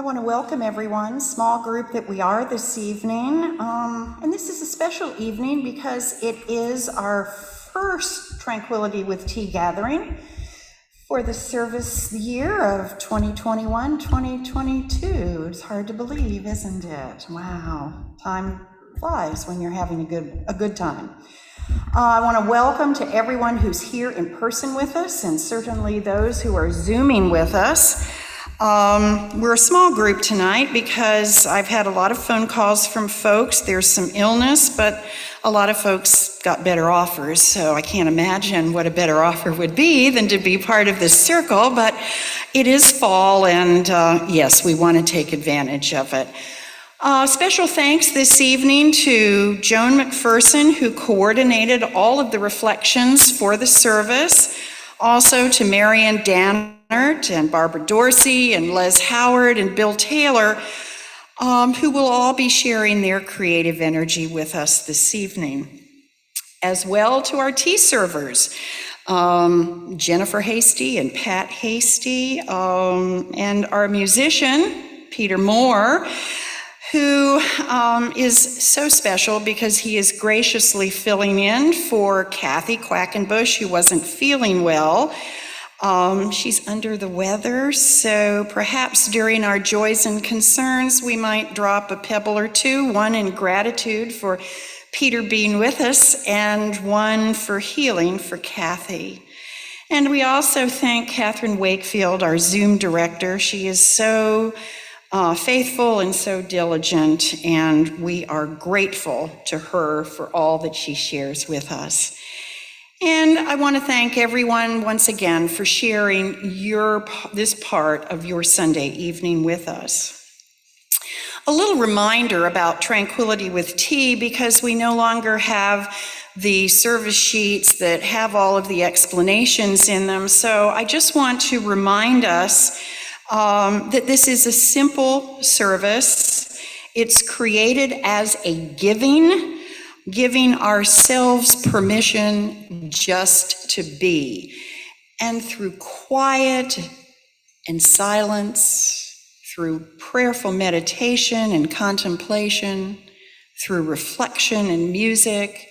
I want to welcome everyone, small group that we are this evening. And this is a special evening because it is our first Tranquility with Tea gathering for the service year of 2021-2022. It's hard to believe, isn't it? Wow, time flies when you're having a good time. I want to welcome to everyone who's here in person with us, and certainly those who are Zooming with us. We're a small group tonight because I've had a lot of phone calls from folks. There's some illness, but a lot of folks got better offers, so I can't imagine what a better offer would be than to be part of this circle, but it is fall, and yes, we want to take advantage of it. Special thanks this evening to Joan McPherson, who coordinated all of the reflections for the service. Also to Marian Dannert and Barbara Dorsey and Les Howard and Bill Taylor, who will all be sharing their creative energy with us this evening. As well to our tea servers, Jennifer Hasty and Pat Hasty, and our musician, Peter Moore, who is so special because he is graciously filling in for Kathy Quackenbush, who wasn't feeling well. She's under the weather, so perhaps during our joys and concerns, we might drop a pebble or two, one in gratitude for Peter being with us, and one for healing for Kathy. And we also thank Catherine Wakefield, our Zoom director. She is so faithful and so diligent, and we are grateful to her for all that she shares with us. And I want to thank everyone once again for sharing this part of your Sunday evening with us. A little reminder about Tranquility with Tea, because we no longer have the service sheets that have all of the explanations in them. So I just want to remind us that this is a simple service. It's created as a giving ourselves permission just to be. And through quiet and silence, through prayerful meditation and contemplation, through reflection and music,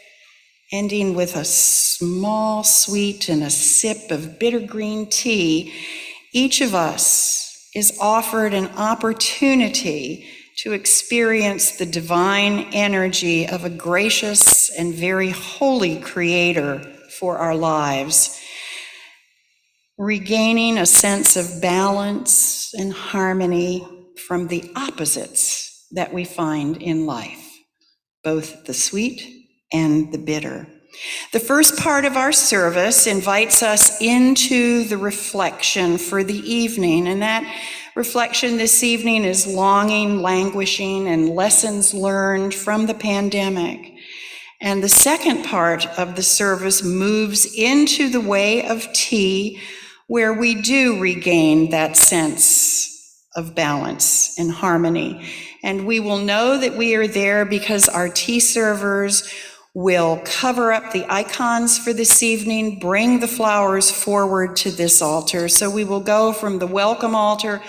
ending with a small sweet and a sip of bitter green tea, each of us is offered an opportunity to experience the divine energy of a gracious and very holy Creator for our lives, regaining a sense of balance and harmony from the opposites that we find in life, both the sweet and the bitter. The first part of our service invites us into the reflection for the evening, and that reflection this evening is longing, languishing, and lessons learned from the pandemic. And the second part of the service moves into the way of tea, where we do regain that sense of balance and harmony. And we will know that we are there because our tea servers will cover up the icons for this evening, bring the flowers forward to this altar. So we will go from the welcome altar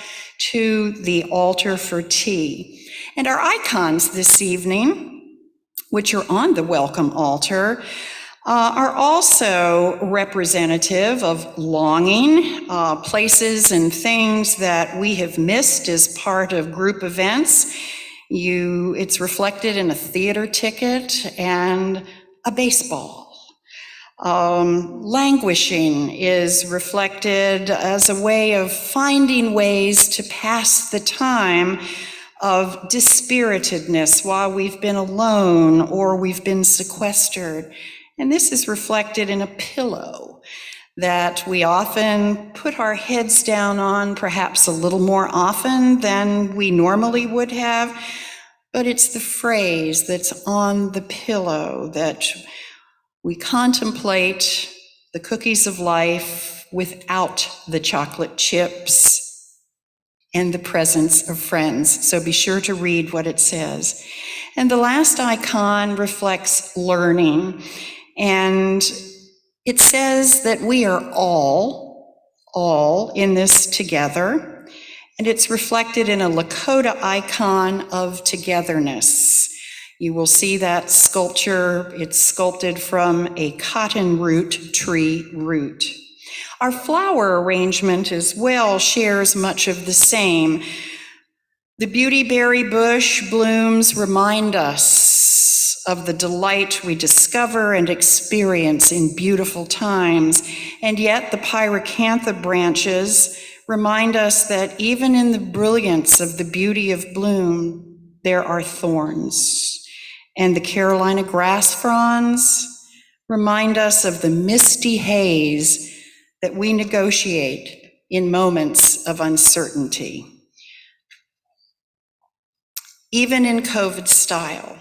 to the altar for tea. And our icons this evening, which are on the welcome altar, are also representative of longing, places and things that we have missed as part of group events. It's reflected in a theater ticket and a baseball. Languishing is reflected as a way of finding ways to pass the time of dispiritedness while we've been alone or we've been sequestered. And this is reflected in a pillow that we often put our heads down on, perhaps a little more often than we normally would have, but it's the phrase that's on the pillow that we contemplate the cookies of life without the chocolate chips and the presence of friends. So be sure to read what it says. And the last icon reflects learning, and it says that we are all in this together, and it's reflected in a Lakota icon of togetherness. You will see that sculpture. It's sculpted from a cotton root tree root. Our flower arrangement as well shares much of the same. The beautyberry bush blooms remind us of the delight we discover and experience in beautiful times, and yet the pyracantha branches remind us that even in the brilliance of the beauty of bloom, there are thorns. And the Carolina grass fronds remind us of the misty haze that we negotiate in moments of uncertainty. Even in COVID style,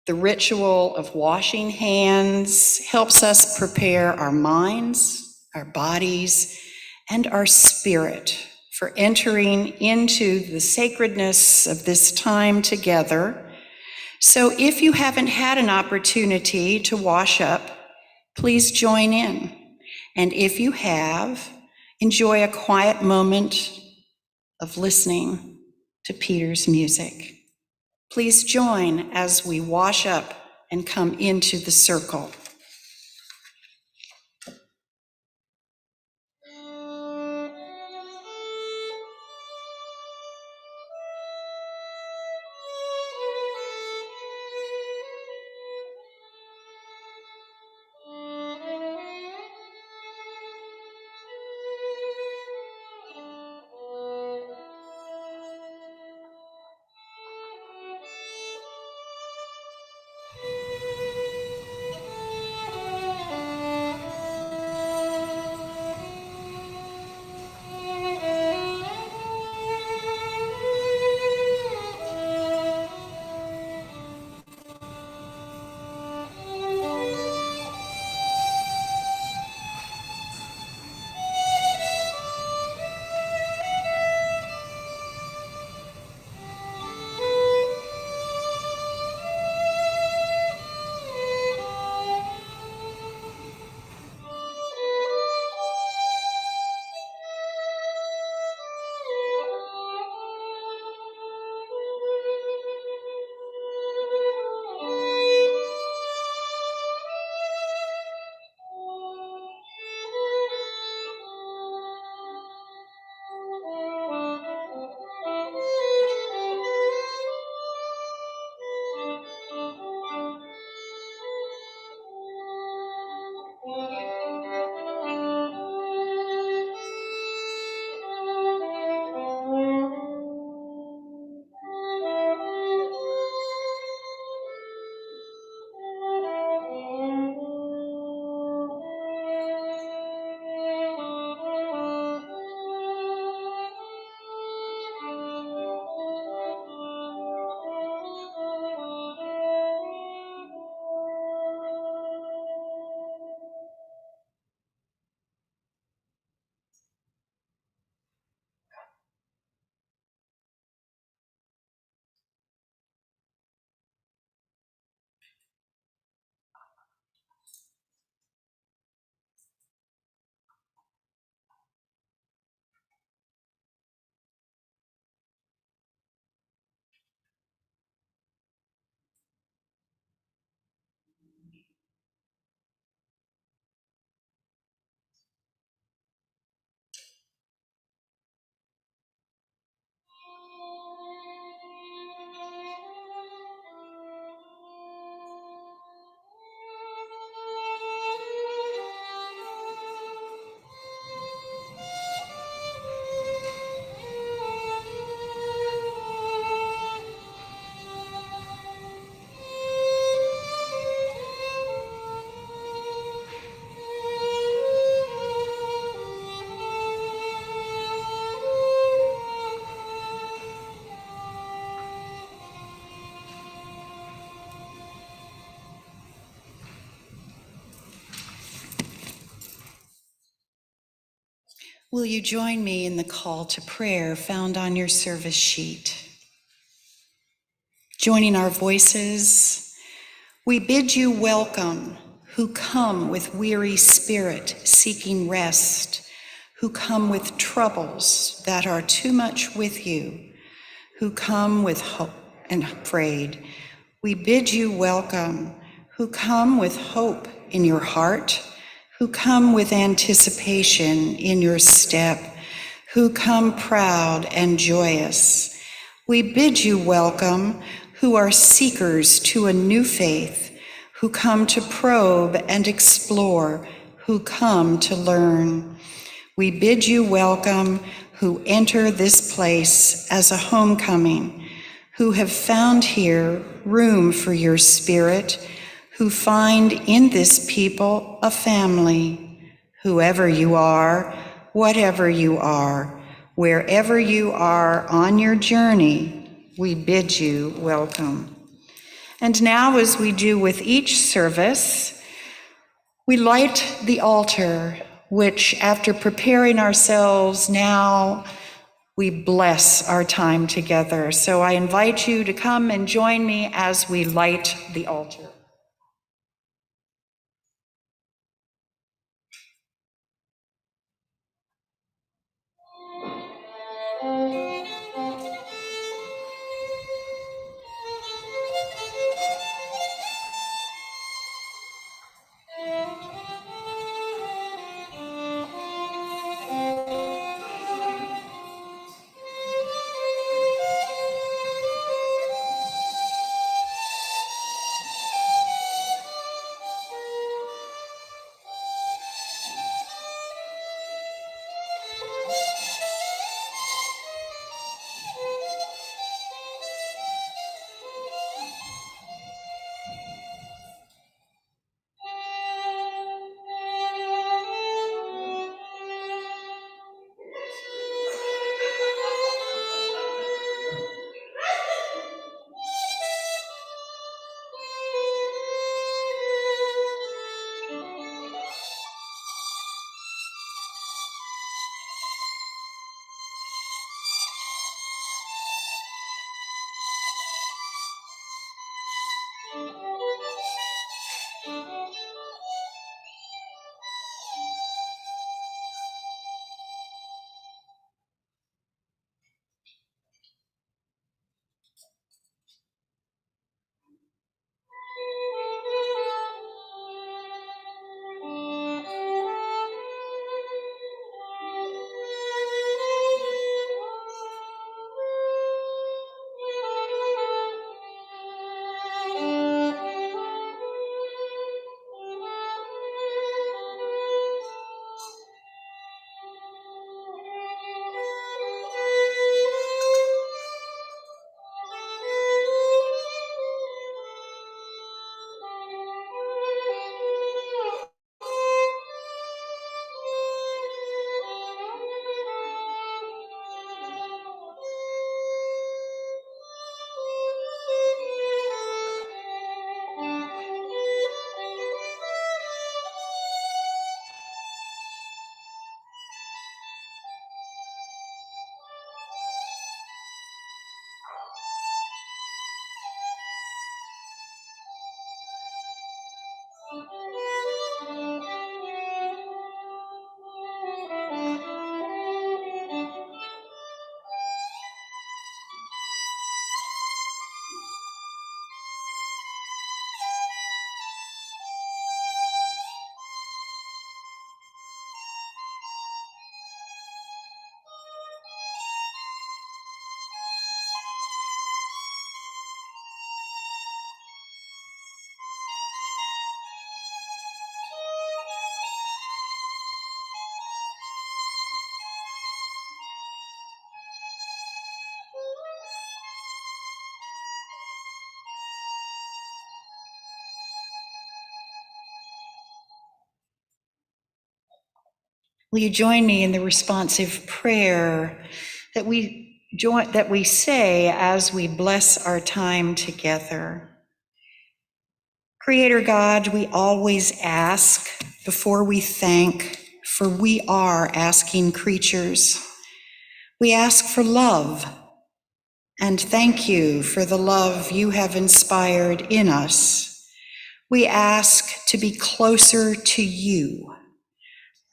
the ritual of washing hands helps us prepare our minds, our bodies, and our spirit for entering into the sacredness of this time together. So if you haven't had an opportunity to wash up, please join in. And if you have, enjoy a quiet moment of listening to Peter's music. Please join as we wash up and come into the circle. Will you join me in the call to prayer found on your service sheet? Joining our voices, we bid you welcome, who come with weary spirit seeking rest, who come with troubles that are too much with you, who come with hope and afraid. We bid you welcome, who come with hope in your heart, who come with anticipation in your step, who come proud and joyous. We bid you welcome, who are seekers to a new faith, who come to probe and explore, who come to learn. We bid you welcome, who enter this place as a homecoming, who have found here room for your spirit, who find in this people a family. Whoever you are, whatever you are, wherever you are on your journey, we bid you welcome. And now, as we do with each service, we light the altar, which, after preparing ourselves, now we bless our time together. So I invite you to come and join me as we light the altar. Will you join me in the responsive prayer that we say as we bless our time together? Creator God, we always ask before we thank, for we are asking creatures. We ask for love, and thank you for the love you have inspired in us. We ask to be closer to you,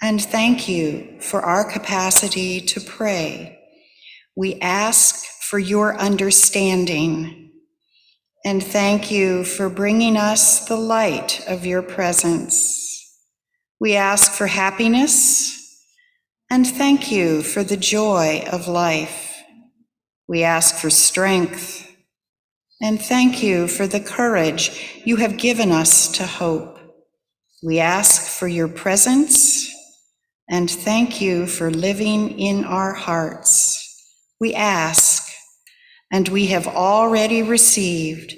And thank you for our capacity to pray. We ask for your understanding. And thank you for bringing us the light of your presence. We ask for happiness. And thank you for the joy of life. We ask for strength. And thank you for the courage you have given us to hope. We ask for your presence. And thank you for living in our hearts. We ask, and we have already received.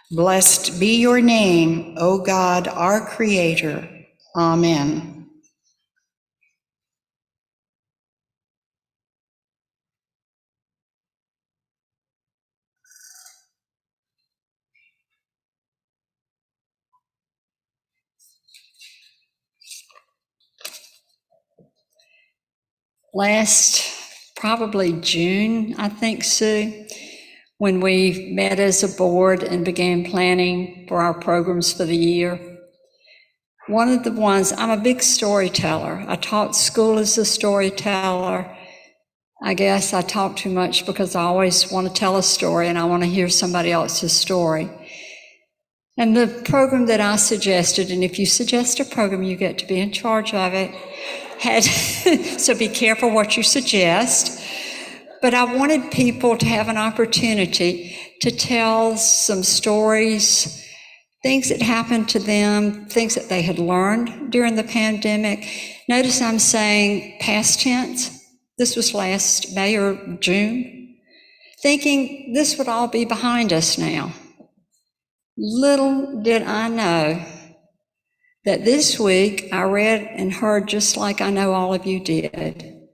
Blessed be your name, O God, our Creator. Amen. Last, probably June, I think, Sue, when we met as a board and began planning for our programs for the year. One of the ones, I'm a big storyteller. I taught school as a storyteller. I guess I talk too much because I always want to tell a story and I want to hear somebody else's story. And the program that I suggested, and if you suggest a program, you get to be in charge of it, so be careful what you suggest. But I wanted people to have an opportunity to tell some stories, things that happened to them, things that they had learned during the pandemic. Notice I'm saying past tense. This was last May or June, thinking this would all be behind us now. Little did I know that this week I read and heard, just like I know all of you did,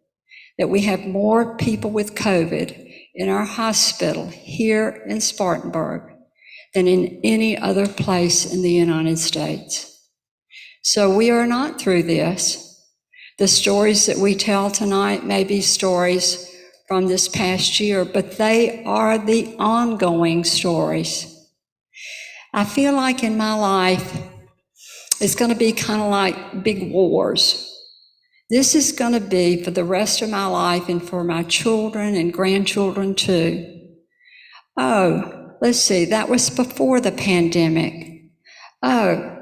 that we have more people with COVID in our hospital here in Spartanburg than in any other place in the United States. So we are not through this. The stories that we tell tonight may be stories from this past year, but they are the ongoing stories. I feel like in my life, it's going to be kind of like big wars. This is going to be for the rest of my life and for my children and grandchildren too. Oh, let's see, that was before the pandemic. Oh,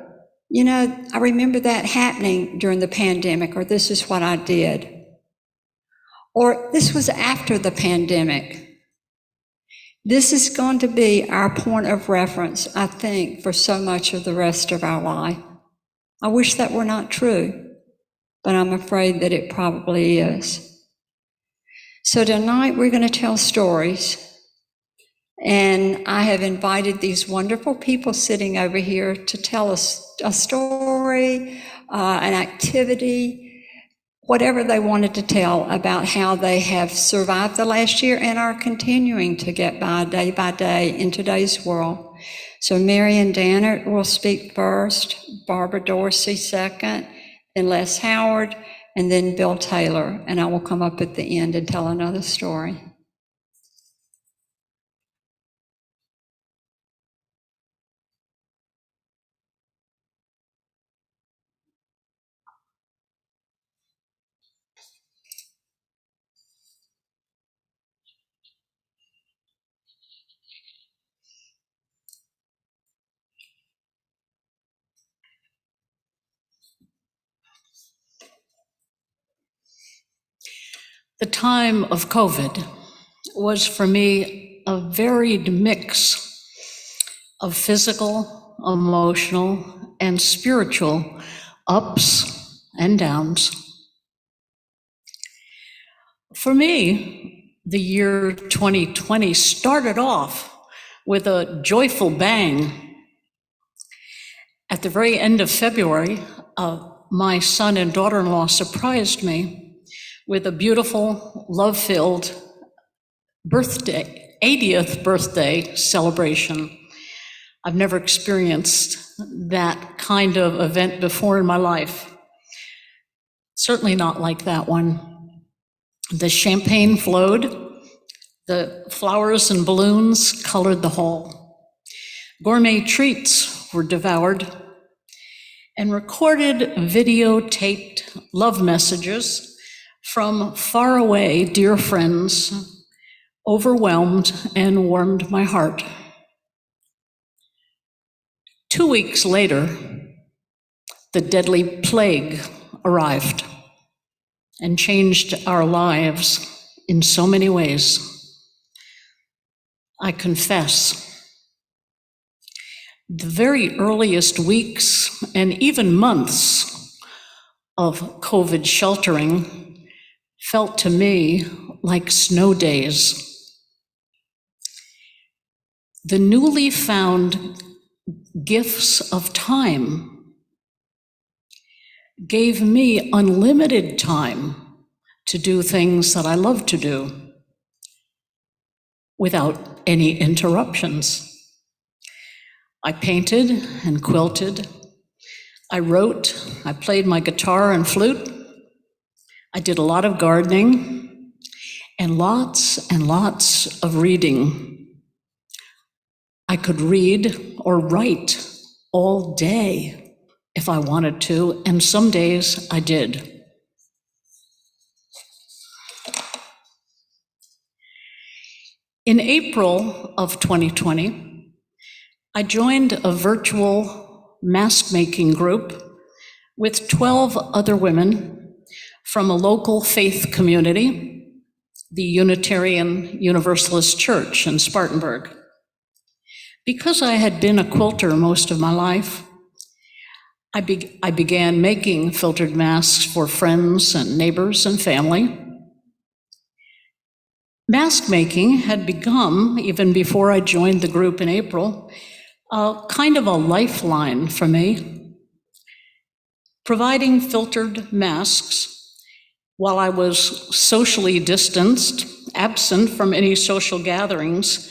you know, I remember that happening during the pandemic, or this is what I did. Or this was after the pandemic. This is going to be our point of reference, I think, for so much of the rest of our life. I wish that were not true, but I'm afraid that it probably is. So tonight we're going to tell stories, and I have invited these wonderful people sitting over here to tell us a story, an activity, whatever they wanted to tell about how they have survived the last year and are continuing to get by day in today's world. So Marion Dannert will speak first, Barbara Dorsey second, then Les Howard, and then Bill Taylor, and I will come up at the end and tell another story. The time of COVID was for me a varied mix of physical, emotional, and spiritual ups and downs. For me, the year 2020 started off with a joyful bang. At the very end of February, my son and daughter-in-law surprised me with a beautiful, love-filled birthday, 80th birthday celebration. I've never experienced that kind of event before in my life. Certainly not like that one. The champagne flowed, the flowers and balloons colored the hall. Gourmet treats were devoured, and recorded, videotaped love messages from faraway dear friends overwhelmed and warmed my heart. 2 weeks later, the deadly plague arrived and changed our lives in so many ways. I confess, the very earliest weeks and even months of COVID sheltering felt to me like snow days. The newly found gifts of time gave me unlimited time to do things that I love to do without any interruptions. I painted and quilted. I wrote. I played my guitar and flute. I did a lot of gardening and lots of reading. I could read or write all day if I wanted to, and some days I did. In April of 2020, I joined a virtual mask-making group with 12 other women from a local faith community, the Unitarian Universalist Church in Spartanburg. Because I had been a quilter most of my life, I began making filtered masks for friends and neighbors and family. Mask making had become, even before I joined the group in April, kind of a lifeline for me. Providing filtered masks while I was socially distanced, absent from any social gatherings,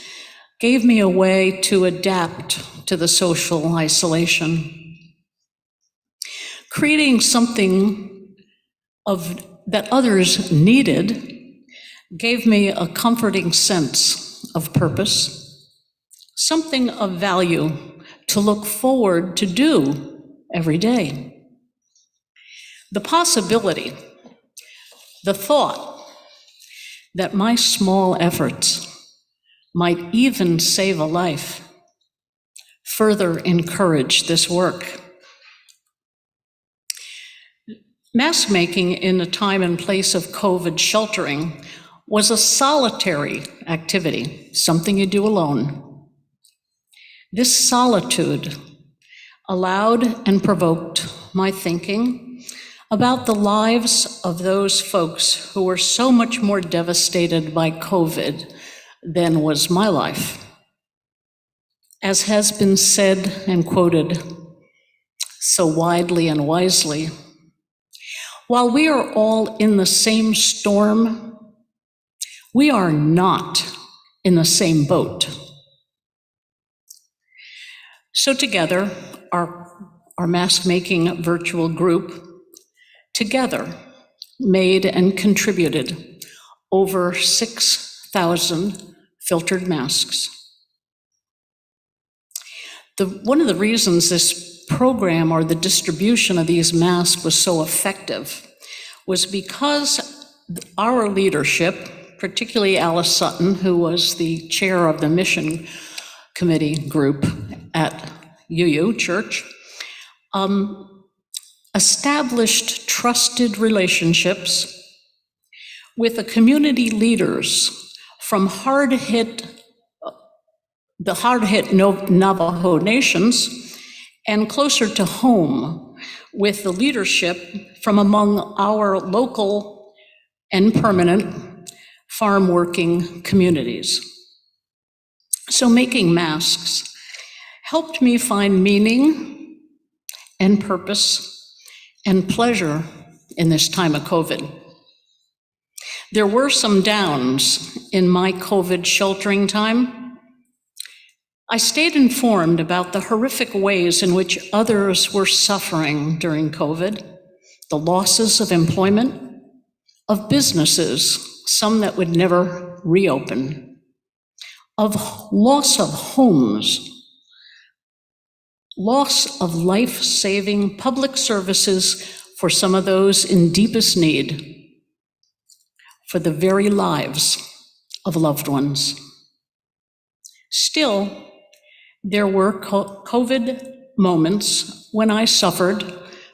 gave me a way to adapt to the social isolation. Creating something that others needed gave me a comforting sense of purpose, something of value to look forward to do every day. The possibility, the thought that my small efforts might even save a life further encouraged this work. Mask making in a time and place of COVID sheltering was a solitary activity, something you do alone. This solitude allowed and provoked my thinking about the lives of those folks who were so much more devastated by COVID than was my life. As has been said and quoted so widely and wisely, while we are all in the same storm, we are not in the same boat. So together, our mask-making virtual group together made and contributed over 6,000 filtered masks. One of the reasons this program or the distribution of these masks was so effective was because our leadership, particularly Alice Sutton, who was the chair of the mission committee group at UU Church, established trusted relationships with the community leaders from the hard-hit Navajo nations, and closer to home with the leadership from among our local and permanent farm working communities. So making masks helped me find meaning and purpose and pleasure in this time of COVID. There were some downs in my COVID sheltering time. I stayed informed about the horrific ways in which others were suffering during COVID, the losses of employment, of businesses, some that would never reopen, of loss of homes, loss of life-saving public services for some of those in deepest need, for the very lives of loved ones. Still, there were COVID moments when I suffered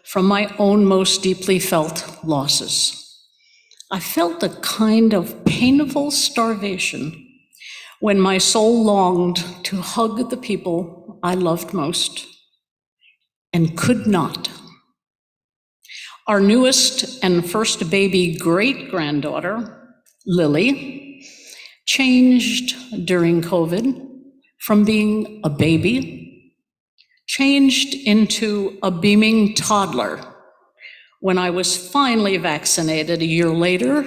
from my own most deeply felt losses. I felt a kind of painful starvation when my soul longed to hug the people I loved most and could not. Our newest and first baby great-granddaughter, Lily, changed during COVID from being a baby, changed into a beaming toddler when I was finally vaccinated a year later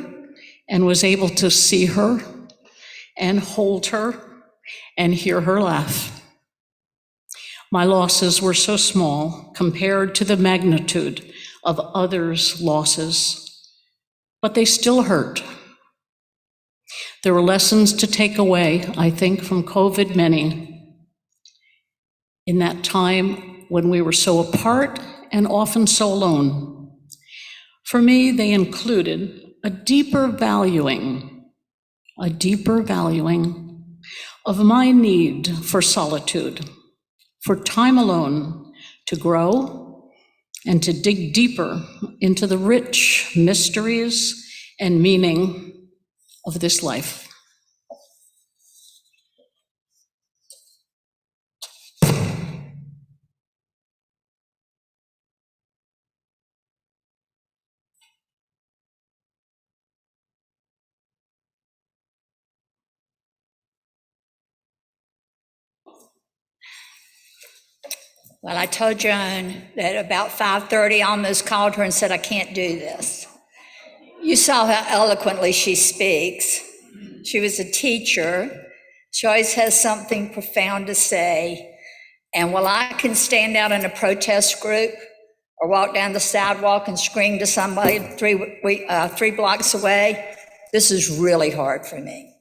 and was able to see her and hold her and hear her laugh. My losses were so small compared to the magnitude of others' losses, but they still hurt. There were lessons to take away, I think, from COVID, many, in that time when we were so apart and often so alone. For me, they included a deeper valuing of my need for solitude, for time alone to grow and to dig deeper into the rich mysteries and meaning of this life. Well, I told Joan that about 5:30, I almost called her and said, I can't do this. You saw how eloquently she speaks. She was a teacher. She always has something profound to say. And while I can stand out in a protest group or walk down the sidewalk and scream to somebody three blocks away, this is really hard for me.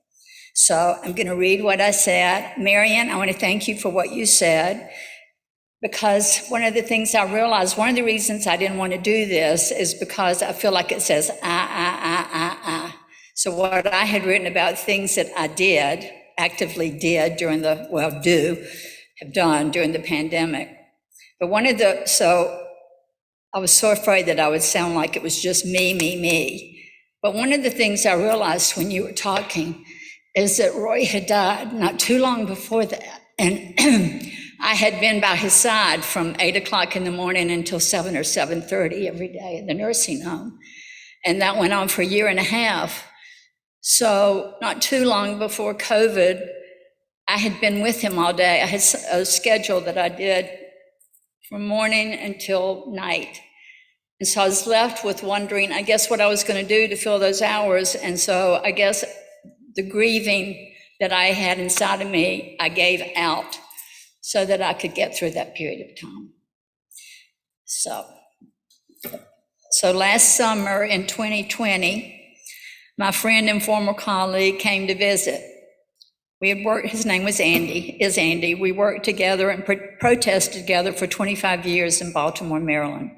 So I'm going to read what I said. Marian, I want to thank you for what you said. Because one of the things I realized, one of the reasons I didn't want to do this is because I feel like it says, ah. So what I had written about things that I actively did have done during the pandemic. But so I was so afraid that I would sound like it was just me. But one of the things I realized when you were talking is that Roy had died not too long before that. And I had been by his side from 8 o'clock in the morning until 7 or 7:30 every day in the nursing home. And that went on for a year and a half. So not too long before COVID, I had been with him all day. I had a schedule that I did from morning until night. And so I was left with wondering, I guess, what I was going to do to fill those hours. And so I guess the grieving that I had inside of me, I gave out so that I could get through that period of time. So last summer in 2020, my friend and former colleague came to visit. We had worked, his name was Andy. We worked together and protested together for 25 years in Baltimore, Maryland.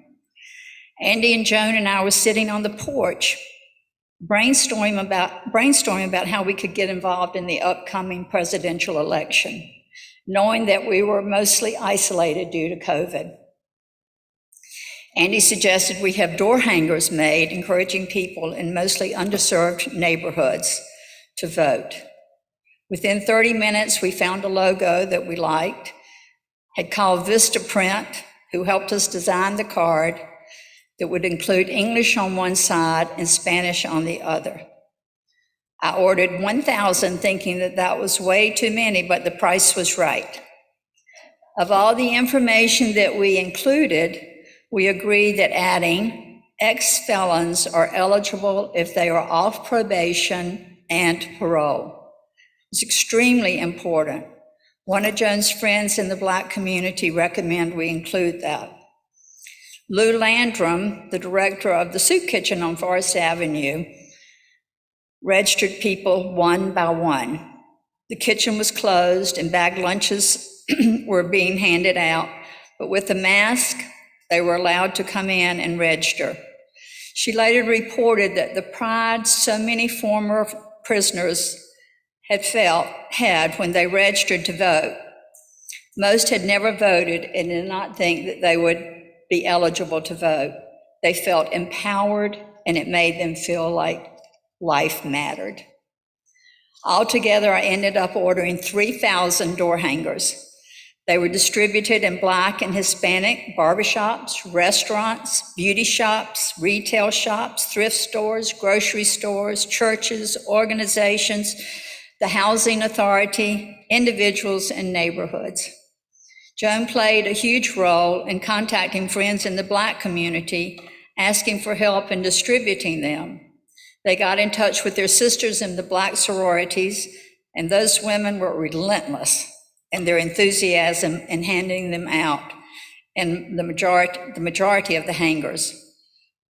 Andy and Joan and I were sitting on the porch, brainstorming about how we could get involved in the upcoming presidential election, knowing that we were mostly isolated due to COVID. Andy suggested we have door hangers made, encouraging people in mostly underserved neighborhoods to vote. Within 30 minutes, we found a logo that we liked, had called Vistaprint, who helped us design the card that would include English on one side and Spanish on the other. I ordered 1,000 thinking that was way too many, but the price was right. Of all the information that we included, we agreed that adding ex-felons are eligible if they are off probation and parole. It's extremely important. One of Joan's friends in the Black community recommended we include that. Lou Landrum, the director of the Soup Kitchen on Forest Avenue, registered people one by one. The kitchen was closed and bagged lunches were being handed out, but with a mask, They were allowed to come in and register. She later reported that the pride so many former prisoners had when they registered to vote. Most had never voted and did not think that they would be eligible to vote. They felt empowered, and it made them feel like life mattered. Altogether, I ended up ordering 3,000 door hangers. They were distributed in Black and Hispanic barbershops, restaurants, beauty shops, retail shops, thrift stores, grocery stores, churches, organizations, the housing authority, individuals, and neighborhoods. Joan played a huge role in contacting friends in the Black community, asking for help in distributing them. They got in touch with their sisters in the Black sororities, and those women were relentless in their enthusiasm in handing them out, and the majority of the hangers.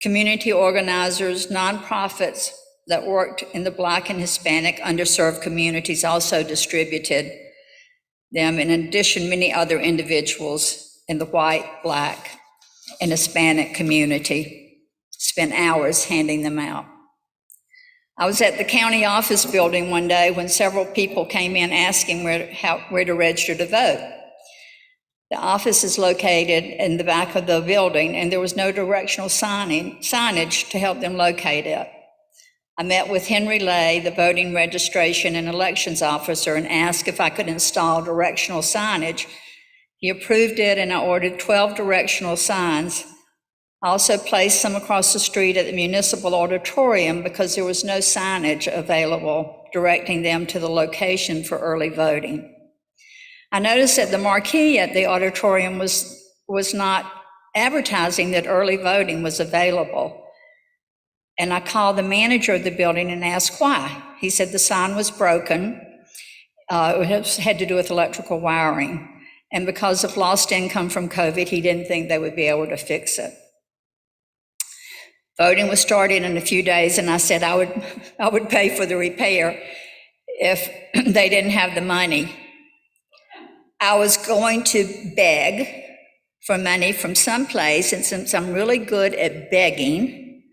Community organizers, nonprofits that worked in the Black and Hispanic underserved communities also distributed them. In addition, many other individuals in the white, Black, and Hispanic community spent hours handing them out. I was at the county office building one day when several people came in asking where to register to vote. The office is located in the back of the building, and there was no directional signage to help them locate it. I met with Henry Lay, the voting registration and elections officer, and asked if I could install directional signage. He approved it, and I ordered 12 directional signs. I also placed some across the street at the municipal auditorium because there was no signage available directing them to the location for early voting. I noticed that the marquee at the auditorium was not advertising that early voting was available. And I called the manager of the building and asked why. He said the sign was broken. It had to do with electrical wiring. And because of lost income from COVID, he didn't think they would be able to fix it. Voting was started in a few days, and I said I would pay for the repair if they didn't have the money. I was going to beg for money from someplace, and since I'm really good at begging,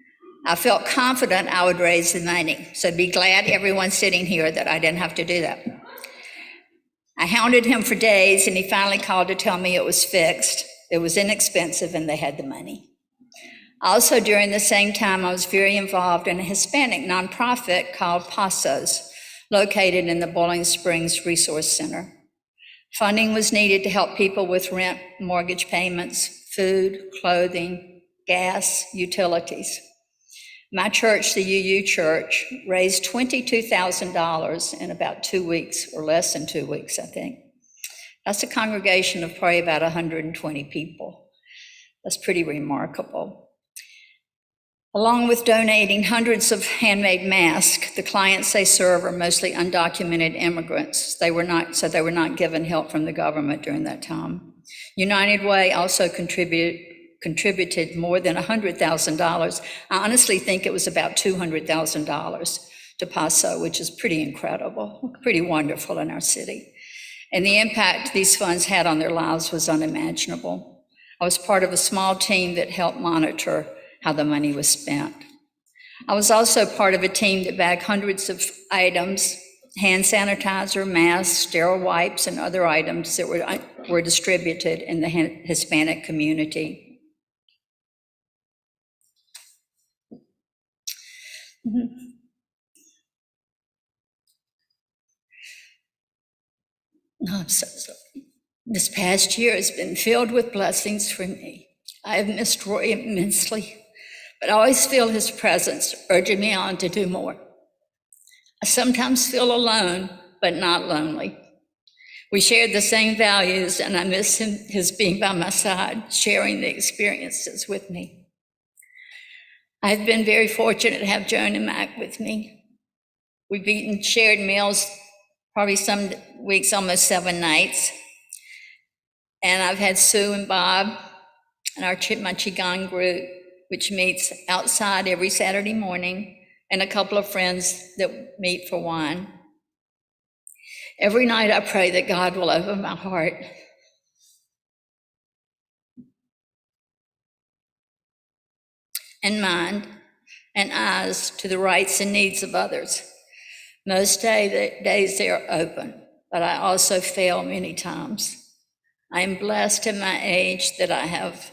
I felt confident I would raise the money. So be glad, everyone sitting here, that I didn't have to do that. I hounded him for days, and he finally called to tell me it was fixed. It was inexpensive, and they had the money. Also, during the same time, I was very involved in a Hispanic nonprofit called Pasos, located in the Bowling Springs Resource Center. Funding was needed to help people with rent, mortgage payments, food, clothing, gas, utilities. My church, the UU Church, raised $22,000 in about 2 weeks, or less than 2 weeks, I think. That's a congregation of probably about 120 people. That's pretty remarkable. Along with donating hundreds of handmade masks, the clients they serve are mostly undocumented immigrants. They were not given help from the government during that time. United Way also contributed more than $100,000. I honestly think it was about $200,000 to Paso, which is pretty incredible, pretty wonderful in our city. And the impact these funds had on their lives was unimaginable. I was part of a small team that helped monitor how the money was spent. I was also part of a team that bagged hundreds of items, hand sanitizer, masks, sterile wipes, and other items that were distributed in the Hispanic community. Oh, I'm so sorry. This past year has been filled with blessings for me. I have missed Roy immensely, but I always feel his presence urging me on to do more. I sometimes feel alone, but not lonely. We shared the same values, and I miss his being by my side, sharing the experiences with me. I've been very fortunate to have Joan and Mac with me. We've eaten shared meals, probably some weeks, almost 7 nights. And I've had Sue and Bob and my Qigong group, which meets outside every Saturday morning, and a couple of friends that meet for wine. Every night I pray that God will open my heart and mind and eyes to the rights and needs of others. Most days they are open, but I also fail many times. I am blessed in my age that I have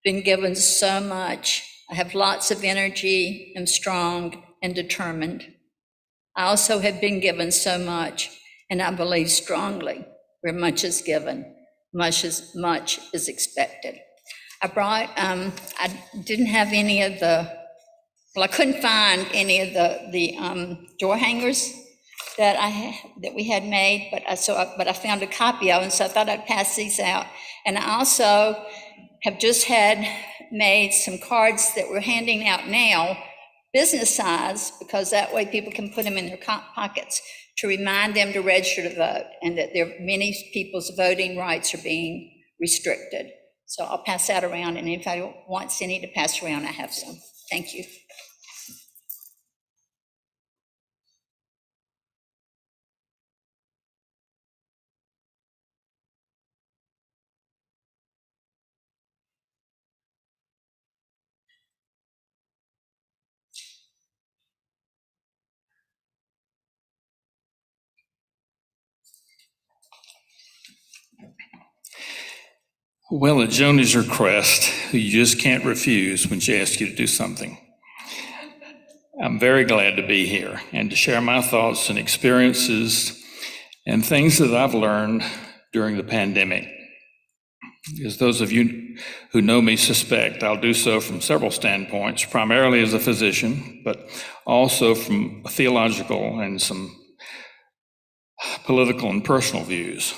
been given so much. I have lots of energy, am strong and determined. I also have been given so much, and I believe strongly where much is given, much is expected. I didn't have any of I couldn't find any of the door hangers that we had made, but I found a copy of them, so I thought I'd pass these out. And I also have just made some cards that we're handing out now, business size, because that way people can put them in their pockets to remind them to register to vote, and that many people's voting rights are being restricted. So I'll pass that around, and if anybody wants any to pass around, I have some. Thank you. Well, at Joni's request, who you just can't refuse when she asks you to do something, I'm very glad to be here and to share my thoughts and experiences and things that I've learned during the pandemic. As those of you who know me suspect, I'll do so from several standpoints, primarily as a physician, but also from theological and some political and personal views.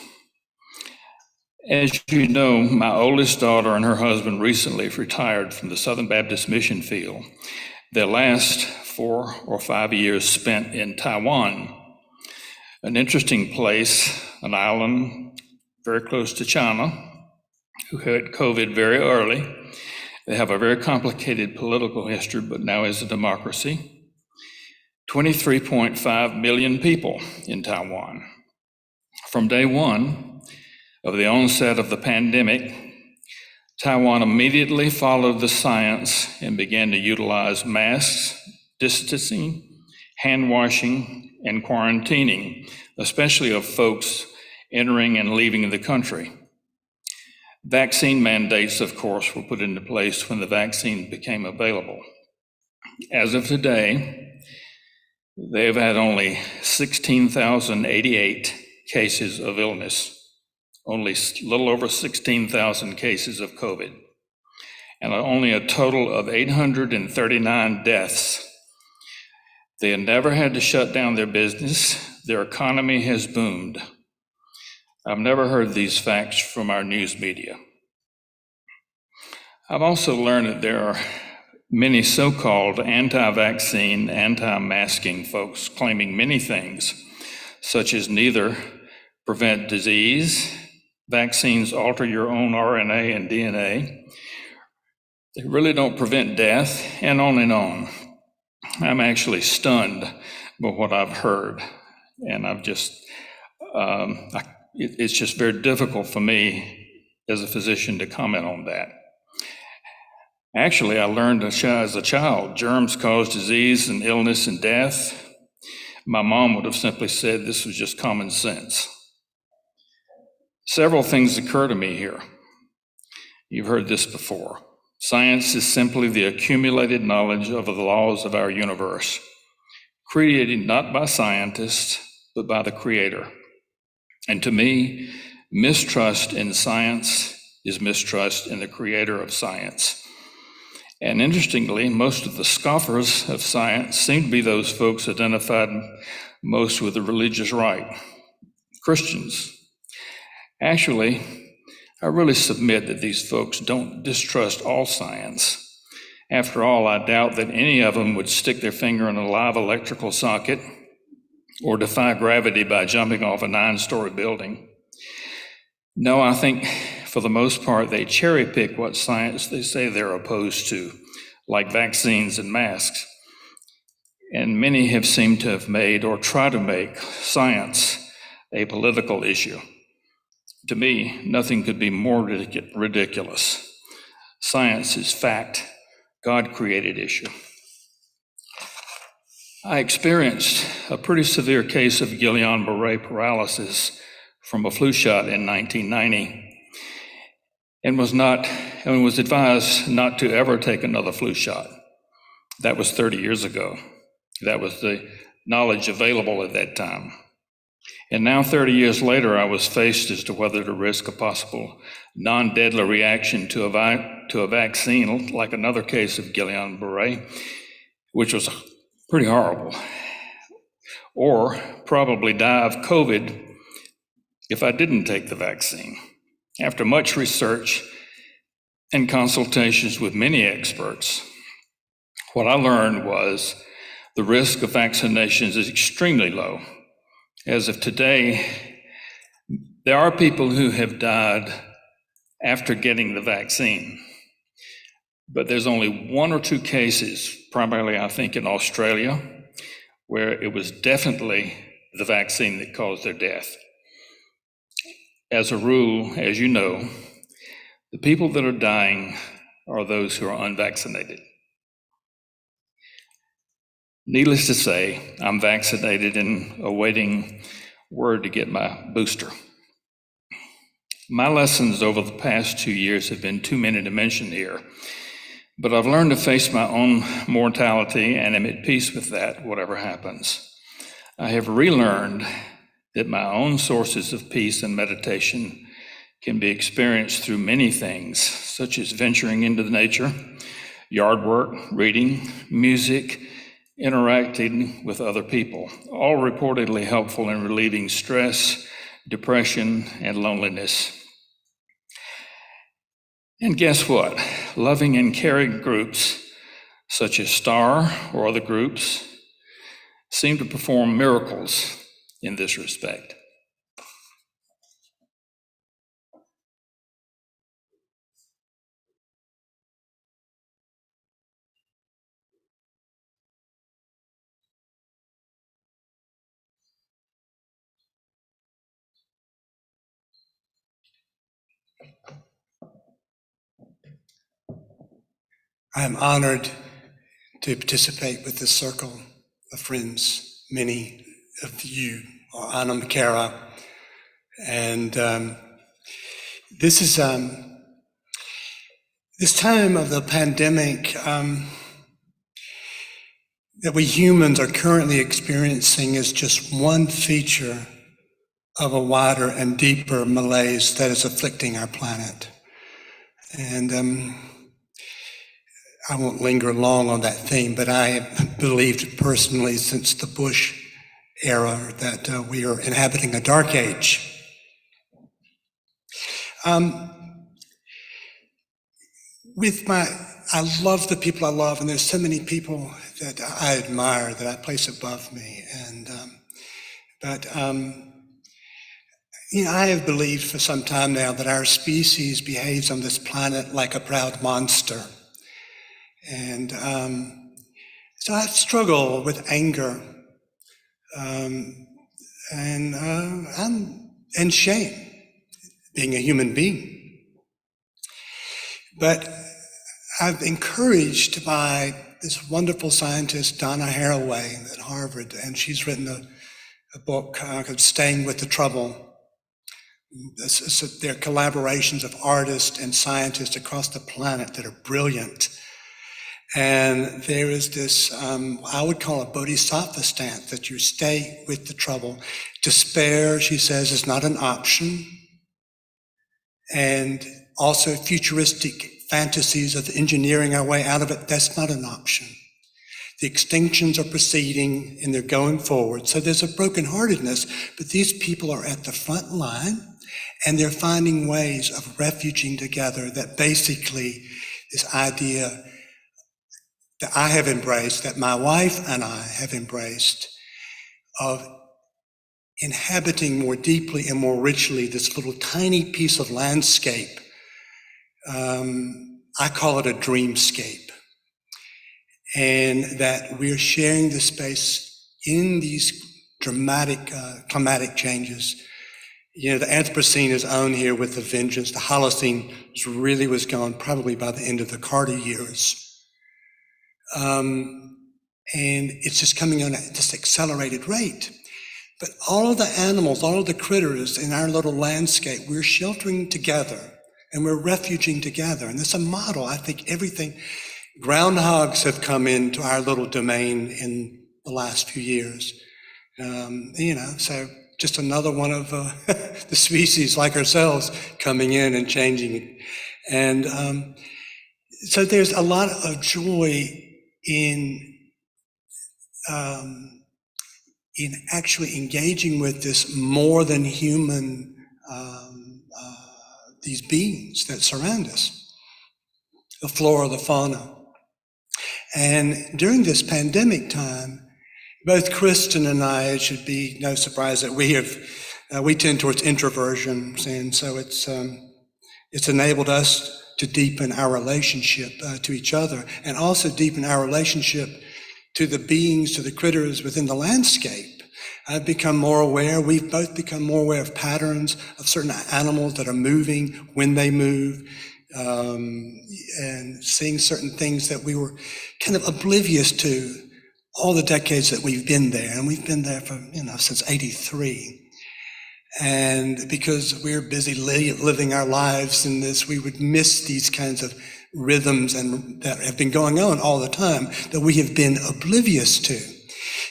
As you know, my oldest daughter and her husband recently retired from the Southern Baptist Mission Field. Their last 4 or 5 years spent in Taiwan, an interesting place, an island very close to China, who had COVID very early. They have a very complicated political history, but now is a democracy. 23.5 million people in Taiwan. From day one of the onset of the pandemic, Taiwan immediately followed the science and began to utilize masks, distancing, hand washing, and quarantining, especially of folks entering and leaving the country. Vaccine mandates, of course, were put into place when the vaccine became available. As of today, they've had only 16,088 cases of illness, only a little over 16,000 cases of COVID, and only a total of 839 deaths. They have never had to shut down their business. Their economy has boomed. I've never heard these facts from our news media. I've also learned that there are many so-called anti-vaccine, anti-masking folks claiming many things, such as neither prevent disease, vaccines alter your own RNA and DNA, they really don't prevent death, and on and on. I'm actually stunned by what I've heard, and it's just very difficult for me as a physician to comment on that. Actually, I learned as a child, germs cause disease and illness and death. My mom would have simply said this was just common sense. Several things occur to me here. You've heard this before. Science is simply the accumulated knowledge of the laws of our universe, created not by scientists, but by the Creator. And to me, mistrust in science is mistrust in the Creator of science. And interestingly, most of the scoffers of science seem to be those folks identified most with the religious right, Christians. Actually, I really submit that these folks don't distrust all science. After all, I doubt that any of them would stick their finger in a live electrical socket or defy gravity by jumping off a 9-story building. No, I think for the most part, they cherry pick what science they say they're opposed to, like vaccines and masks. And many have seemed to have made or try to make science a political issue. To me, nothing could be more ridiculous. Science is fact, God-created issue. I experienced a pretty severe case of Guillain-Barré paralysis from a flu shot in 1990 and was advised not to ever take another flu shot. That was 30 years ago. That was the knowledge available at that time. And now, 30 years later, I was faced as to whether to risk a possible non-deadly reaction to a vaccine, like another case of Guillain-Barré, which was pretty horrible, or probably die of COVID if I didn't take the vaccine. After much research and consultations with many experts, what I learned was the risk of vaccinations is extremely low. As of today, there are people who have died after getting the vaccine, but there's only 1 or 2 cases, primarily I think in Australia, where it was definitely the vaccine that caused their death. As a rule, as you know, the people that are dying are those who are unvaccinated. Needless to say, I'm vaccinated and awaiting word to get my booster. My lessons over the past 2 years have been too many to mention here, but I've learned to face my own mortality and am at peace with that, whatever happens. I have relearned that my own sources of peace and meditation can be experienced through many things, such as venturing into the nature, yard work, reading, music, interacting with other people, all reportedly helpful in relieving stress, depression, and loneliness. And guess what? Loving and caring groups, such as STAR or other groups, seem to perform miracles in this respect. I am honored to participate with this circle of friends. Many of you are Anna Makara, and this is this time of the pandemic that we humans are currently experiencing is just one feature of a wider and deeper malaise that is afflicting our planet. And I won't linger long on that theme, but I have believed personally since the Bush era that we are inhabiting a dark age. I love the people I love, and there's so many people that I admire that I place above me. I have believed for some time now that our species behaves on this planet like a proud monster. And so I struggle with anger and shame, being a human being. But I'm encouraged by this wonderful scientist, Donna Haraway at Harvard, and she's written a book called Staying with the Trouble. They're collaborations of artists and scientists across the planet that are brilliant. And there is this, I would call a bodhisattva stance, that you stay with the trouble. Despair, she says, is not an option. And also futuristic fantasies of engineering our way out of it, that's not an option. The extinctions are proceeding and they're going forward. So there's a brokenheartedness, but these people are at the front line and they're finding ways of refuging together, that basically this idea that I have embraced, that my wife and I have embraced, of inhabiting more deeply and more richly this little tiny piece of landscape. I call it a dreamscape. And that we're sharing the space in these dramatic climatic changes. You know, the Anthropocene is on here with a vengeance. The Holocene really was gone probably by the end of the Carter years. And it's just coming on at this accelerated rate. But all of the animals, all of the critters in our little landscape, we're sheltering together and we're refuging together. And it's a model. I think everything, groundhogs have come into our little domain in the last few years. So just another one of the species like ourselves coming in and changing it. And so there's a lot of joy in actually engaging with this more than human, these beings that surround us, the flora, the fauna. And during this pandemic time, both Kristen and I, it should be no surprise that we tend towards introversion, and so it's enabled us to deepen our relationship to each other, and also deepen our relationship to the beings, to the critters within the landscape. I've become more aware, we've both become more aware of patterns of certain animals that are moving, when they move, and seeing certain things that we were kind of oblivious to all the decades that we've been there. And we've been there for, since '83. And because we're busy living our lives in this, we would miss these kinds of rhythms and that have been going on all the time that we have been oblivious to.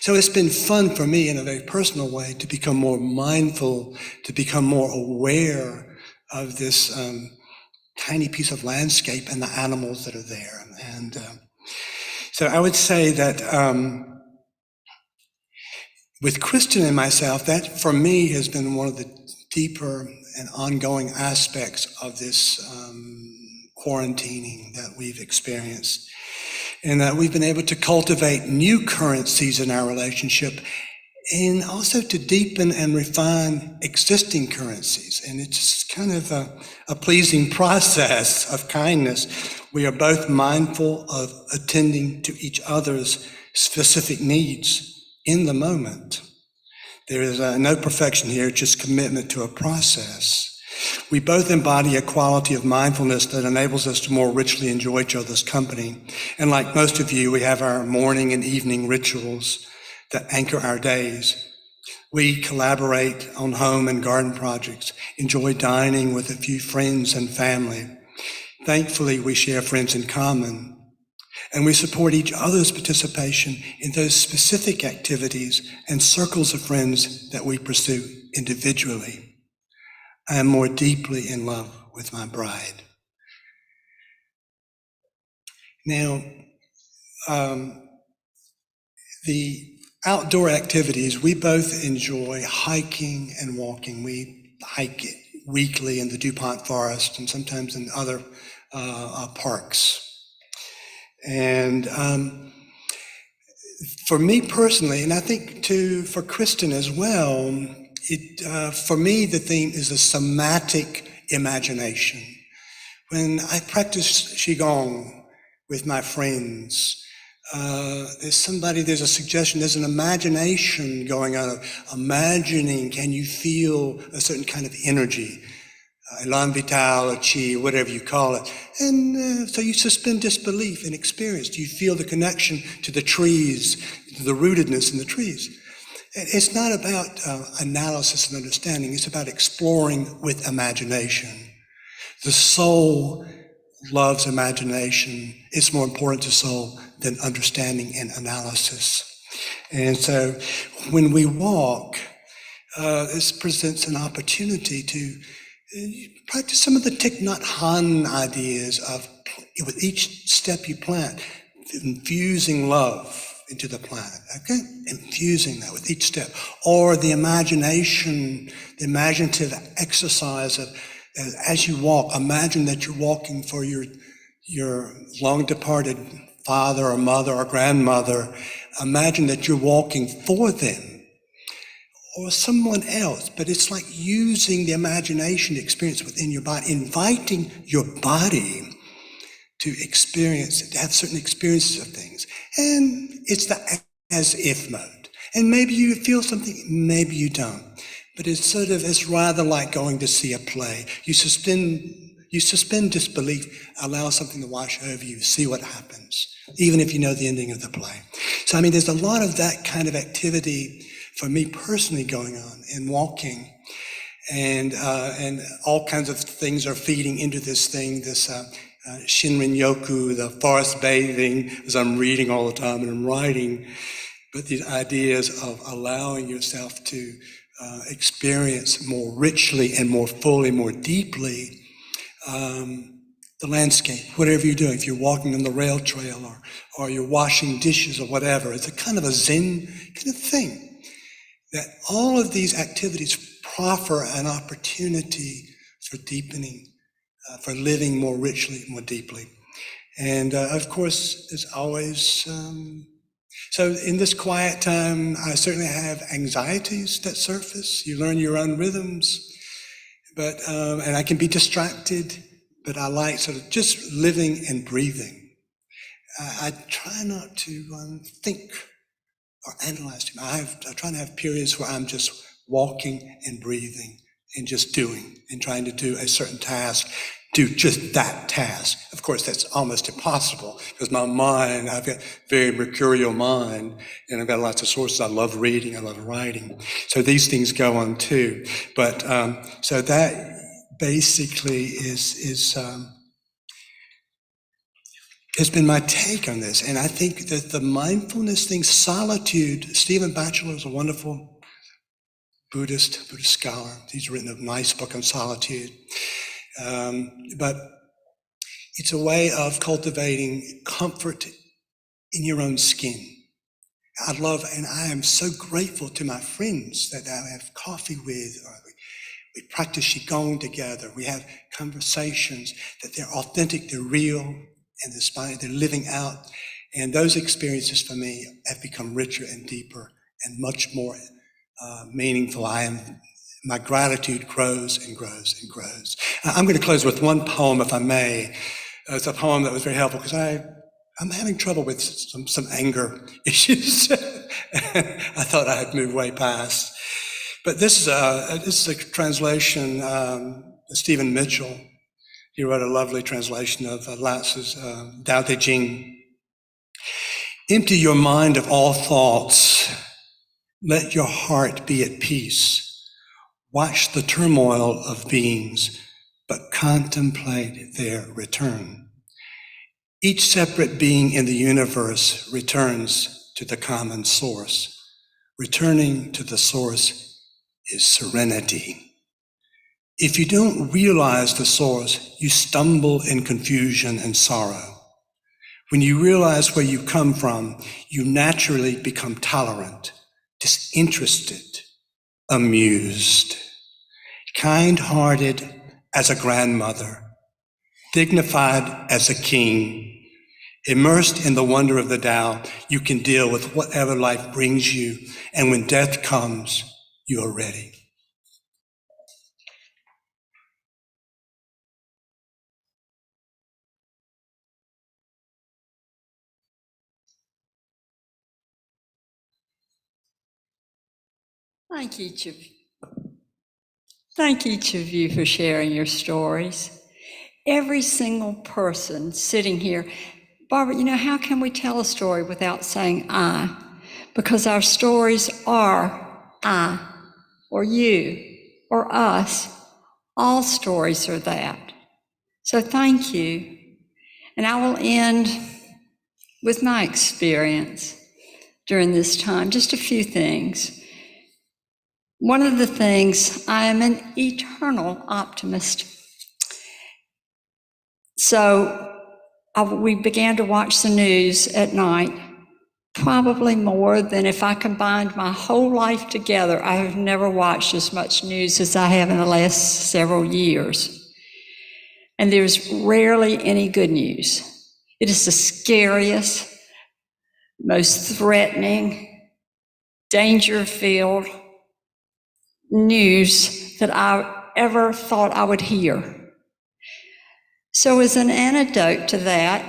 So it's been fun for me in a very personal way to become more mindful, to become more aware of this tiny piece of landscape and the animals that are there. And so I would say that with Kristen and myself, that for me has been one of the deeper and ongoing aspects of this quarantining that we've experienced. And that we've been able to cultivate new currencies in our relationship, and also to deepen and refine existing currencies. And it's kind of a pleasing process of kindness. We are both mindful of attending to each other's specific needs in the moment. There is no perfection here, just commitment to a process. We both embody a quality of mindfulness that enables us to more richly enjoy each other's company. And like most of you, we have our morning and evening rituals that anchor our days. We collaborate on home and garden projects, enjoy dining with a few friends and family. Thankfully, we share friends in common, and we support each other's participation in those specific activities and circles of friends that we pursue individually. I am more deeply in love with my bride. Now, the outdoor activities, we both enjoy hiking and walking. We hike weekly in the DuPont Forest and sometimes in other parks. And for me personally, and I think for Kristen as well, for me, the theme is a somatic imagination. When I practice Qigong with my friends, there's a suggestion, there's an imagination going on of imagining, can you feel a certain kind of energy, elan vital or chi, whatever you call it. And so you suspend disbelief and experience. Do you feel the connection to the trees, the rootedness in the trees? It's not about analysis and understanding, it's about exploring with imagination. The soul loves imagination. It's more important to soul than understanding and analysis. And so when we walk, this presents an opportunity to practice some of the Thich Nhat Hanh ideas of, with each step you plant, infusing love into the planet, okay? Infusing that with each step. Or the imagination, the imaginative exercise of, as you walk, imagine that you're walking for your long departed father or mother or grandmother. Imagine that you're walking for them or someone else, but it's like using the imagination to experience within your body, inviting your body to experience, to have certain experiences of things. And it's the as-if mode. And maybe you feel something, maybe you don't. But it's rather like going to see a play. You You suspend disbelief, allow something to wash over you, see what happens, even if you know the ending of the play. So, I mean, there's a lot of that kind of activity for me personally going on in walking. And all kinds of things are feeding into this thing, this Shinrin-yoku, the forest bathing, as I'm reading all the time and I'm writing. But these ideas of allowing yourself to experience more richly and more fully, more deeply, the landscape, whatever you're doing. If you're walking on the rail trail or you're washing dishes or whatever, it's a kind of a Zen kind of thing. That all of these activities proffer an opportunity for deepening, for living more richly, more deeply. And of course, there's always, so in this quiet time, I certainly have anxieties that surface. You learn your own rhythms, but, and I can be distracted, but I like sort of just living and breathing. I try not to think or analyze too much. I try to have periods where I'm just walking and breathing and just doing and trying to do a certain task, do just that task. Of course, that's almost impossible because my mind, I've got a very mercurial mind and I've got lots of sources. I love reading, I love writing. So these things go on too. But so that basically has been my take on this. And I think that the mindfulness thing, solitude, Stephen Batchelor is a wonderful Buddhist scholar. He's written a nice book on solitude. But it's a way of cultivating comfort in your own skin. I love, and I am so grateful to my friends that I have coffee with, or we practice Qigong together. We have conversations that they're authentic, they're real, and they're living out. And those experiences for me have become richer and deeper and much more meaningful. My gratitude grows and grows and grows. I'm going to close with one poem, if I may. It's a poem that was very helpful because I'm having trouble with some anger issues. I thought I had moved way past. But this is a translation, Stephen Mitchell. He wrote a lovely translation of Laozi's Tao Te Ching. Empty your mind of all thoughts. Let your heart be at peace. Watch the turmoil of beings, but contemplate their return. Each separate being in the universe returns to the common source. Returning to the source is serenity. If you don't realize the source, you stumble in confusion and sorrow. When you realize where you come from, you naturally become tolerant, disinterested, amused, kind-hearted as a grandmother, dignified as a king. Immersed in the wonder of the Tao, you can deal with whatever life brings you, and when death comes, you are ready. Thank each of you for sharing your stories. Every single person sitting here. Barbara, how can we tell a story without saying I? Because our stories are I, or you, or us. All stories are that. So thank you. And I will end with my experience during this time, just a few things. One of the things, I am an eternal optimist. So we began to watch the news at night, probably more than if I combined my whole life together. I have never watched as much news as I have in the last several years. And there's rarely any good news. It is the scariest, most threatening, danger-filled news that I ever thought I would hear. So as an antidote to that,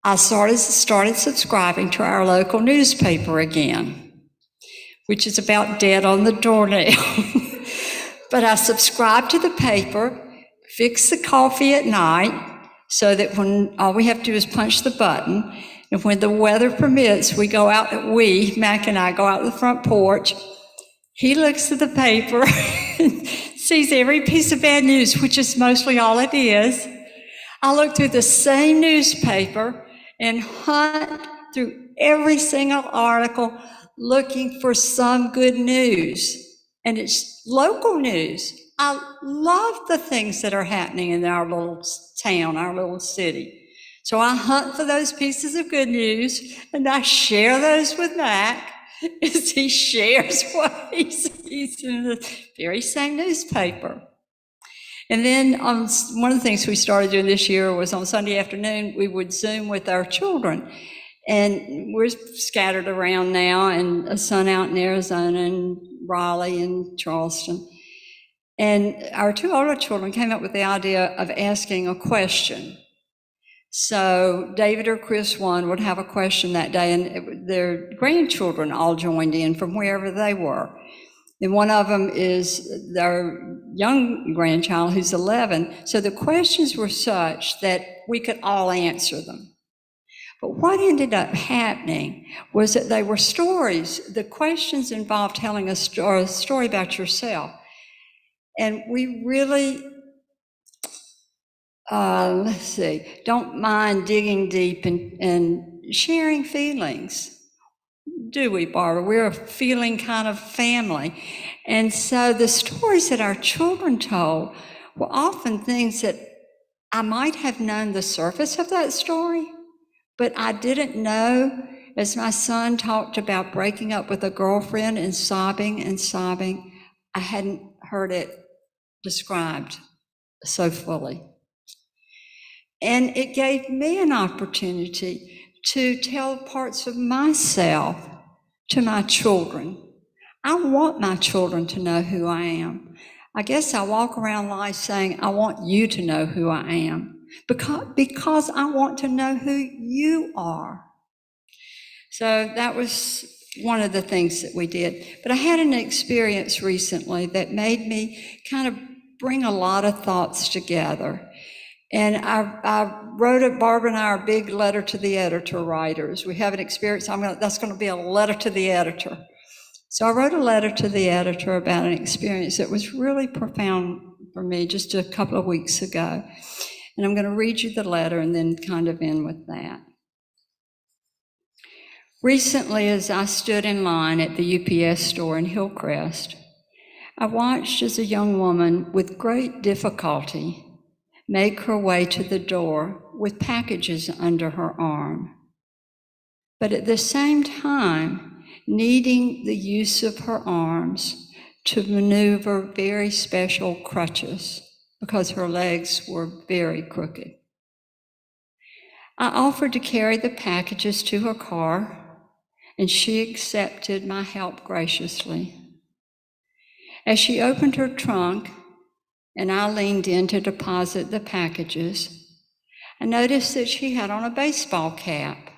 I started subscribing to our local newspaper again, which is about dead on the doornail. But I subscribed to the paper fix the coffee at night so that when all we have to do is punch the button, and when the weather permits, Mac and I go out to the front porch. He looks at the paper, sees every piece of bad news, which is mostly all it is. I look through the same newspaper and hunt through every single article looking for some good news. And it's local news. I love the things that are happening in our little town, our little city. So I hunt for those pieces of good news, and I share those with Mac as he shares what he sees in the very same newspaper. And then one of the things we started doing this year was on Sunday afternoon, we would Zoom with our children. And we're scattered around now, and a son out in Arizona and Raleigh and Charleston. And our two older children came up with the idea of asking a question. So David or Chris one would have a question that day, and their grandchildren all joined in from wherever they were. And one of them is their young grandchild who's 11. So the questions were such that we could all answer them. But what ended up happening was that they were stories. The questions involved telling a story about yourself. And we really, don't mind digging deep and sharing feelings. Do we, Barbara? We're a feeling kind of family. And so the stories that our children told were often things that I might have known the surface of that story, but I didn't know, as my son talked about breaking up with a girlfriend and sobbing, I hadn't heard it described so fully. And it gave me an opportunity to tell parts of myself to my children. I want my children to know who I am. I guess I walk around life saying, I want you to know who I am. Because I want to know who you are. So that was one of the things that we did. But I had an experience recently that made me kind of bring a lot of thoughts together. And I wrote Barbara and I are big letter to the editor writers. We have an experience, that's going to be a letter to the editor. So I wrote a letter to the editor about an experience that was really profound for me just a couple of weeks ago. And I'm going to read you the letter and then kind of end with that. Recently, as I stood in line at the UPS store in Hillcrest, I watched as a young woman with great difficulty make her way to the door with packages under her arm, but at the same time needing the use of her arms to maneuver very special crutches, because her legs were very crooked. I offered to carry the packages to her car, and she accepted my help graciously. As she opened her trunk, and I leaned in to deposit the packages, I noticed that she had on a baseball cap.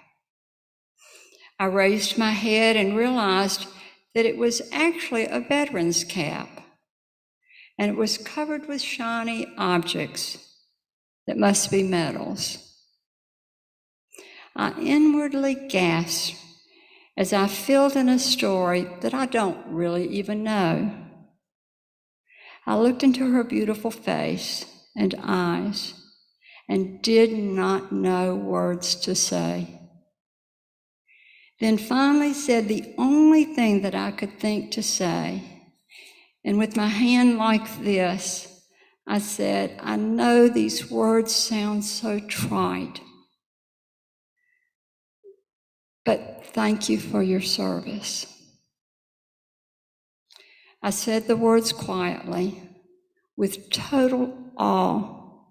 I raised my head and realized that it was actually a veteran's cap, and it was covered with shiny objects that must be medals. I inwardly gasped as I filled in a story that I don't really even know. I looked into her beautiful face and eyes and did not know words to say. Then finally said the only thing that I could think to say. And with my hand like this, I said, I know these words sound so trite, but thank you for your service. I said the words quietly, with total awe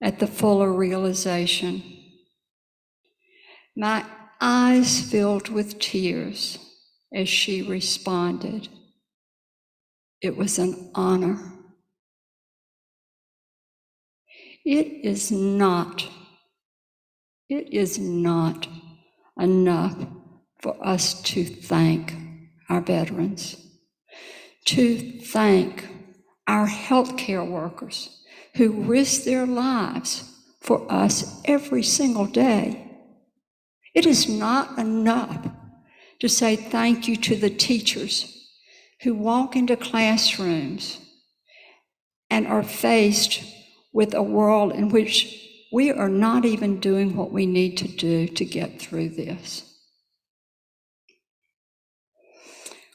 at the fuller realization. My eyes filled with tears as she responded. It was an honor. It is not enough for us to thank our veterans, to thank our healthcare workers who risk their lives for us every single day. It is not enough to say thank you to the teachers who walk into classrooms and are faced with a world in which we are not even doing what we need to do to get through this.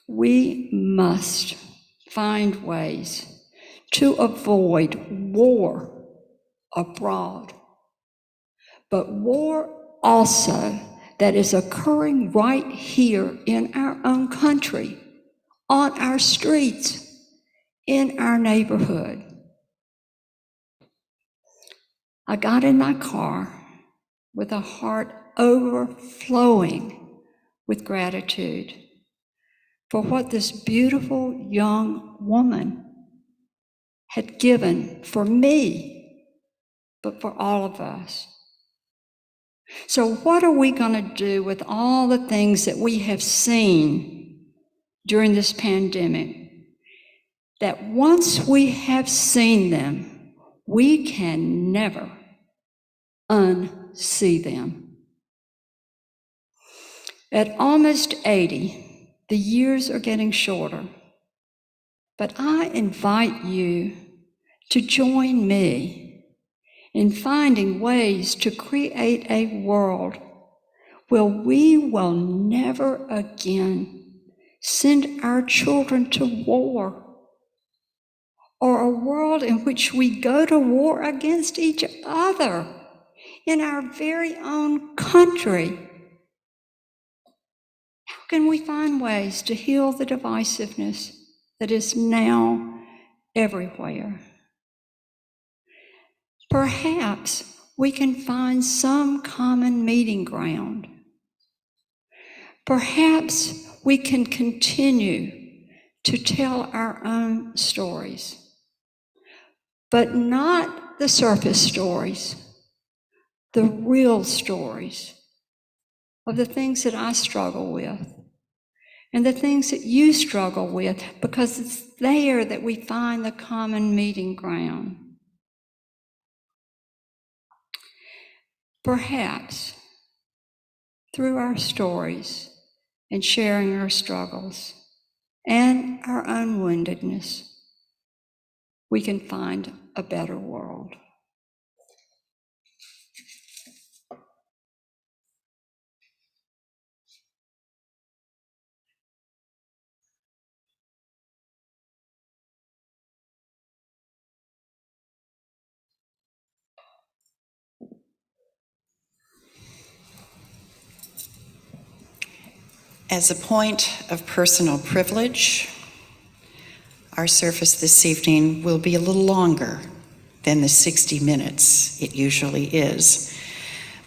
We must find ways to avoid war abroad, but war also that is occurring right here in our own country, on our streets, in our neighborhood. I got in my car with a heart overflowing with gratitude for what this beautiful young woman had given for me, but for all of us. So what are we going to do with all the things that we have seen during this pandemic, that once we have seen them, we can never unsee them? At almost 80, the years are getting shorter, but I invite you to join me in finding ways to create a world where we will never again send our children to war, or a world in which we go to war against each other in our very own country. How can we find ways to heal the divisiveness that is now everywhere? Perhaps we can find some common meeting ground. Perhaps we can continue to tell our own stories, but not the surface stories, the real stories of the things that I struggle with and the things that you struggle with, because it's there that we find the common meeting ground. Perhaps through our stories and sharing our struggles and our own woundedness, we can find a better world. As a point of personal privilege, our service this evening will be a little longer than the 60 minutes it usually is.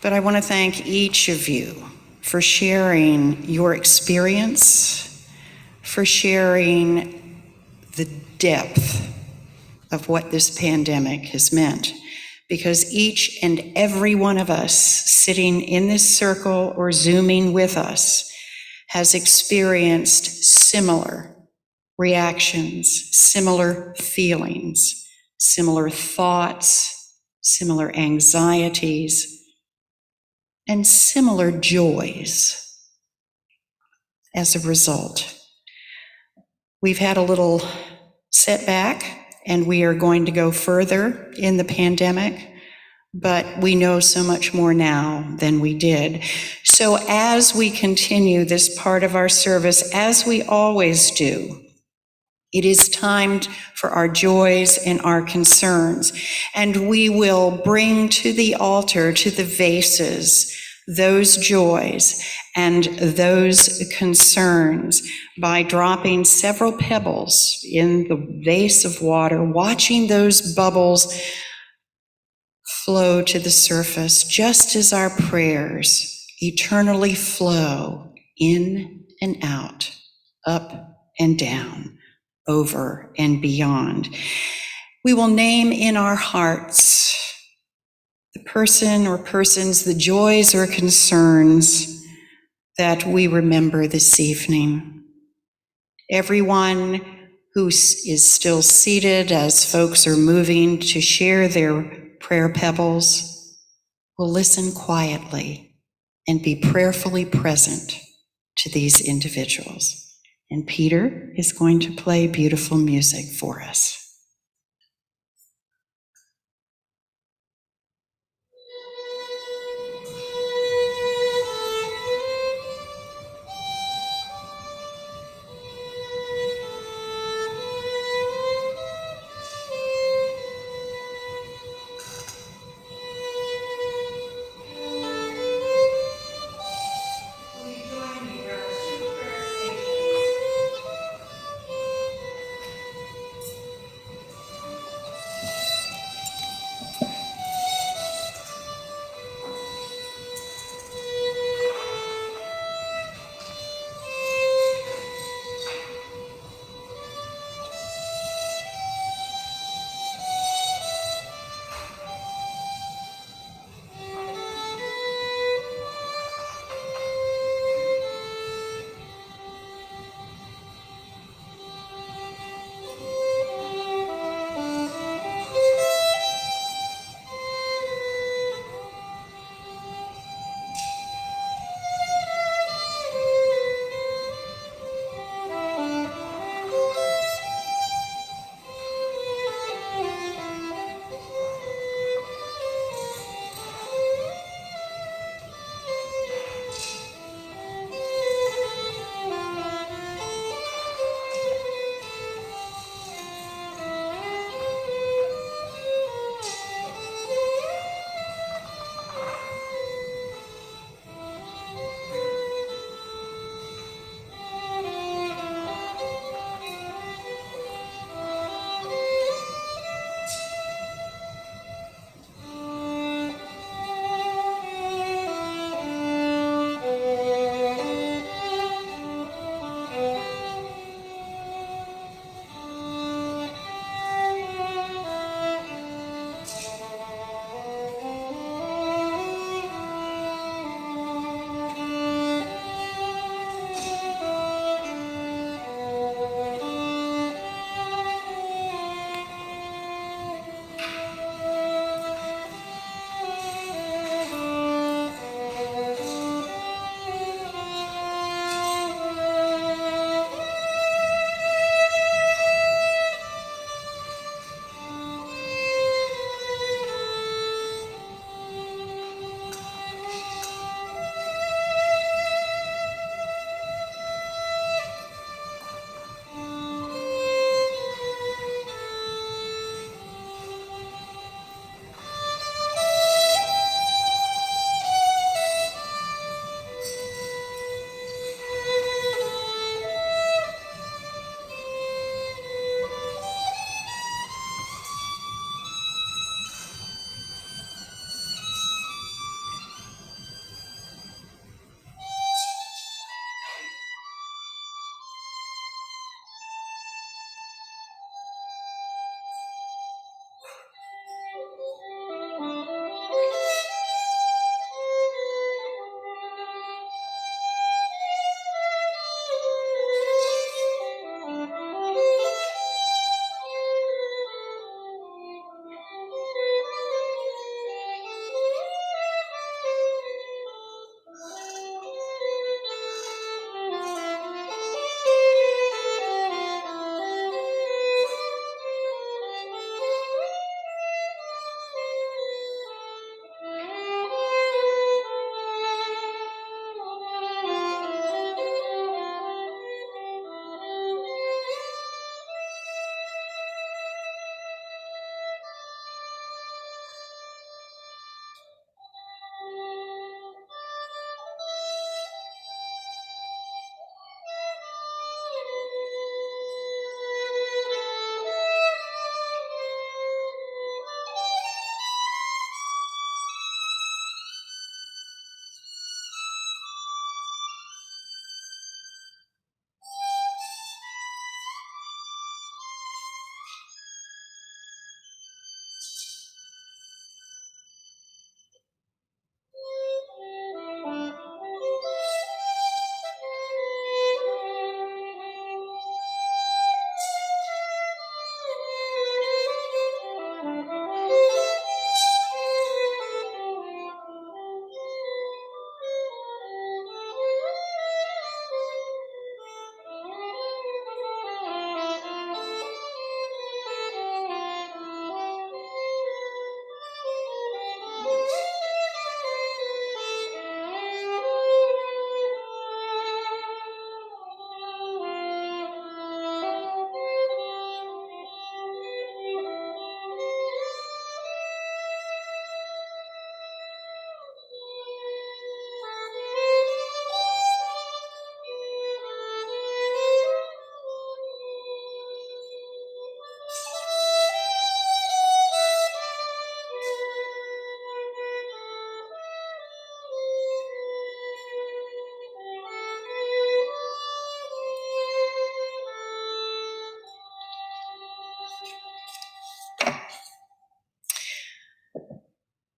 But I want to thank each of you for sharing your experience, for sharing the depth of what this pandemic has meant, because each and every one of us sitting in this circle or Zooming with us has experienced similar reactions, similar feelings, similar thoughts, similar anxieties, and similar joys as a result. We've had a little setback, and we are going to go further in the pandemic, but we know so much more now than we did. So as we continue this part of our service, as we always do, it is time for our joys and our concerns, and we will bring to the altar, to the vases, those joys and those concerns by dropping several pebbles in the vase of water, watching those bubbles flow to the surface, just as our prayers eternally flow in and out, up and down, over and beyond. We will name in our hearts the person or persons, the joys or concerns that we remember this evening. Everyone is still seated as folks are moving to share their prayer pebbles will listen quietly and be prayerfully present to these individuals. And Peter is going to play beautiful music for us.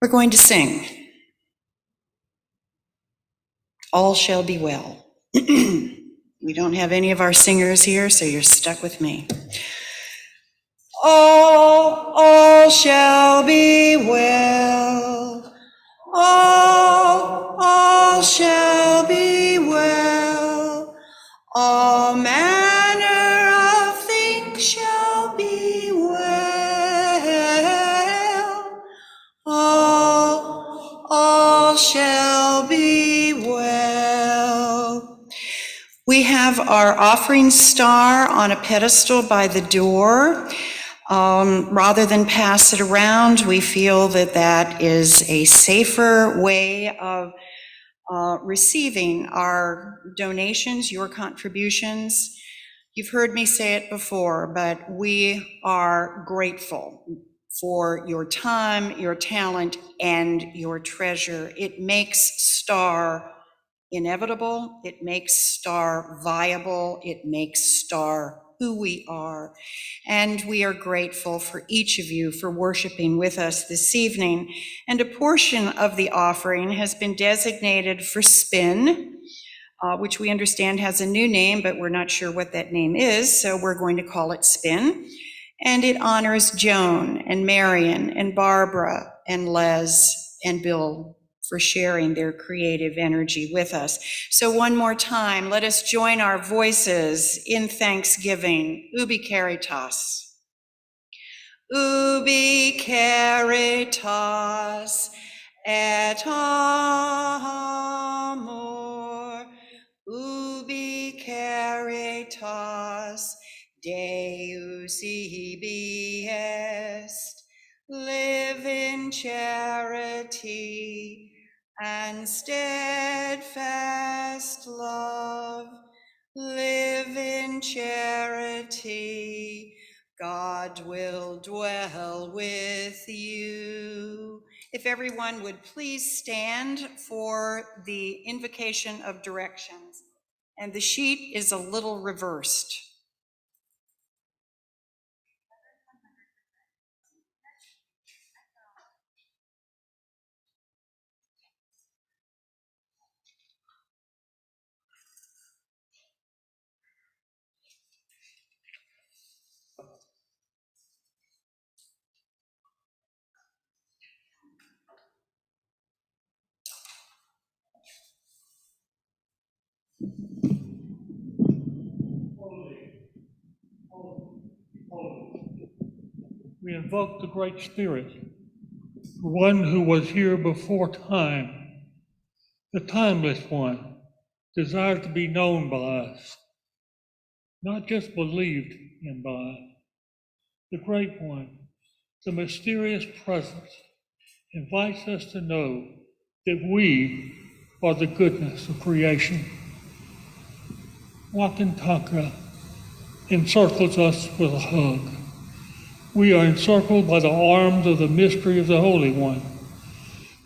We're going to sing. All shall be well. We don't have any of our singers here, so you're stuck with me. All shall be well. All shall be well. All manner of things shall be well. All shall be well. We have our offering star on a pedestal by the door. Rather than pass it around, we feel that that is a safer way of receiving our donations, your contributions. You've heard me say it before, but we are grateful for your time, your talent, and your treasure. It makes STAR inevitable. It makes STAR viable. It makes STAR who we are. And we are grateful for each of you for worshiping with us this evening. And a portion of the offering has been designated for SPIN, which we understand has a new name, but we're not sure what that name is, so we're going to call it SPIN. And it honors Joan and Marion and Barbara and Les and Bill for sharing their creative energy with us. So one more time, let us join our voices in thanksgiving. Ubi caritas. Ubi caritas et amor. Ubi caritas Deus ibi est. Live in charity and steadfast love. Live in charity. God will dwell with you. If everyone would please stand for the invocation of directions. And the sheet is a little reversed. We invoke the Great Spirit, the one who was here before time, the timeless one, desired to be known by us, not just believed in by us. The Great One, the mysterious presence, invites us to know that we are the goodness of creation. Wakantanka encircles us with a hug. We are encircled by the arms of the mystery of the Holy One.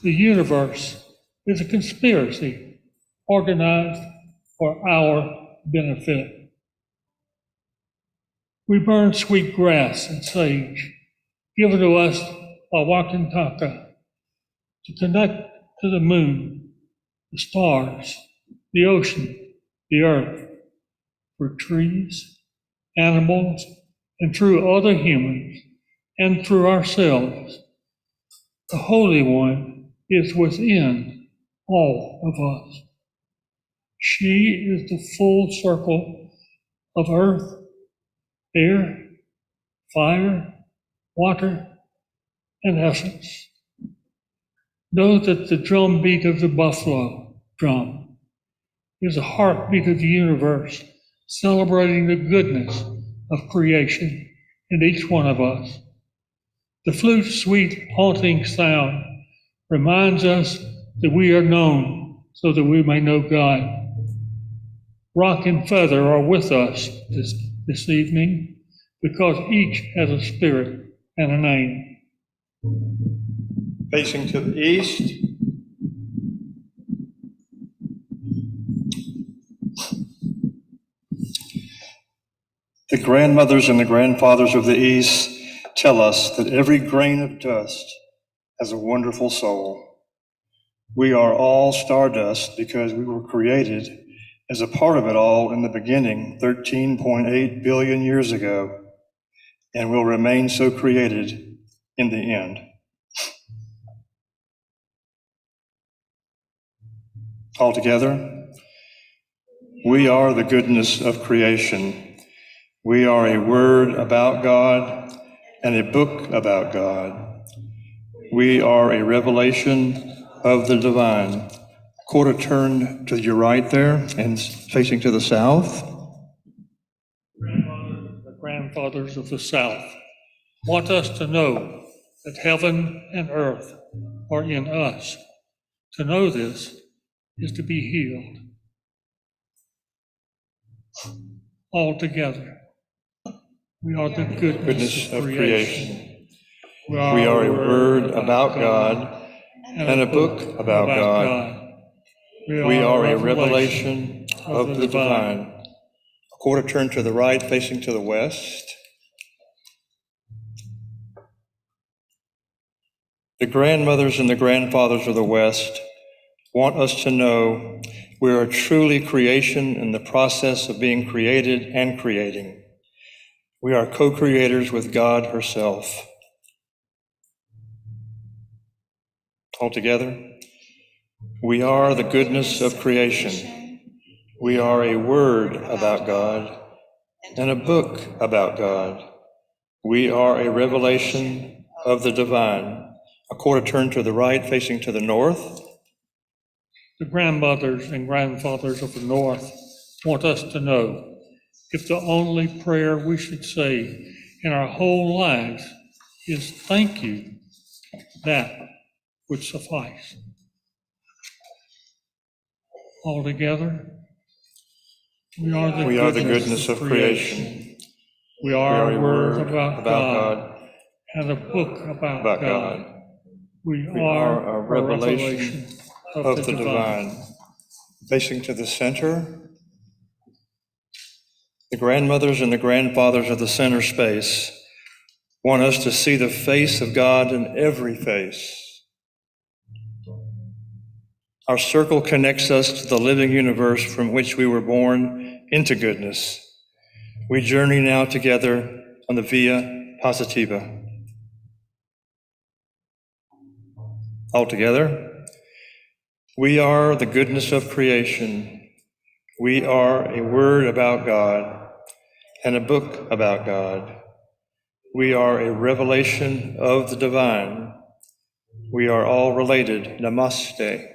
The universe is a conspiracy organized for our benefit. We burn sweet grass and sage, given to us by Wakantanka, to connect to the moon, the stars, the ocean, the earth, for trees, animals, and through other humans, and through ourselves. The Holy One is within all of us. She is the full circle of earth, air, fire, water, and essence. Know that the drumbeat of the buffalo drum is the heartbeat of the universe, celebrating the goodness of creation in each one of us. The flute's sweet, haunting sound reminds us that we are known so that we may know God. Rock and feather are with us this evening because each has a spirit and a name. Facing to the east, the grandmothers and the grandfathers of the East tell us that every grain of dust as a wonderful soul. We are all stardust because we were created as a part of it all in the beginning, 13.8 billion years ago, and will remain so created in the end. Altogether, we are the goodness of creation. We are a word about God and a book about God. We are a revelation of the divine. Quarter turned to your right there and facing to the south. The grandfathers of the South want us to know that heaven and earth are in us. To know this is to be healed. Altogether, we are the goodness of creation. We are a word about God and a book about God. We are a revelation of the divine. A quarter turned to the right, facing to the west. The grandmothers and the grandfathers of the West want us to know we are truly creation in the process of being created and creating. We are co-creators with God herself. Altogether, we are the goodness of creation. We are a word about God and a book about God. We are a revelation of the divine. A quarter turned to the right, facing to the north. The grandmothers and grandfathers of the North want us to know if the only prayer we should say in our whole lives is thank you, that would suffice. Altogether, we are the goodness of creation. We are a word about God and a book about God. We are a revelation of the divine. Facing to the center, the grandmothers and the grandfathers of the center space want us to see the face of God in every face. Our circle connects us to the living universe from which we were born into goodness. We journey now together on the Via Positiva. Altogether, we are the goodness of creation. We are a word about God and a book about God. We are a revelation of the divine. We are all related. Namaste.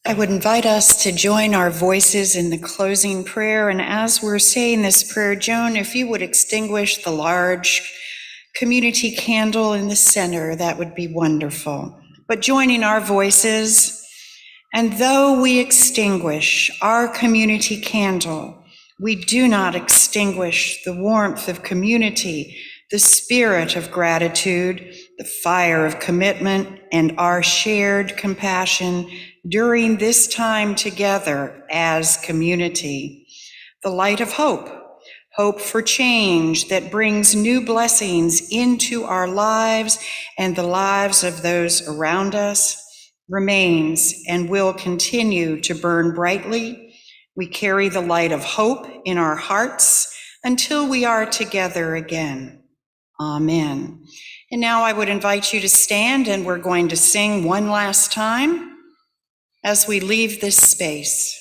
I would invite us to join our voices in the closing prayer. And as we're saying this prayer, Joan, if you would extinguish the large community candle in the center, that would be wonderful. But joining our voices, and though we extinguish our community candle, we do not extinguish the warmth of community, the spirit of gratitude, the fire of commitment, and our shared compassion during this time together as community. The light of hope, hope for change that brings new blessings into our lives and the lives of those around us, remains and will continue to burn brightly. We carry the light of hope in our hearts until we are together again. Amen. And now I would invite you to stand, and we're going to sing one last time as we leave this space.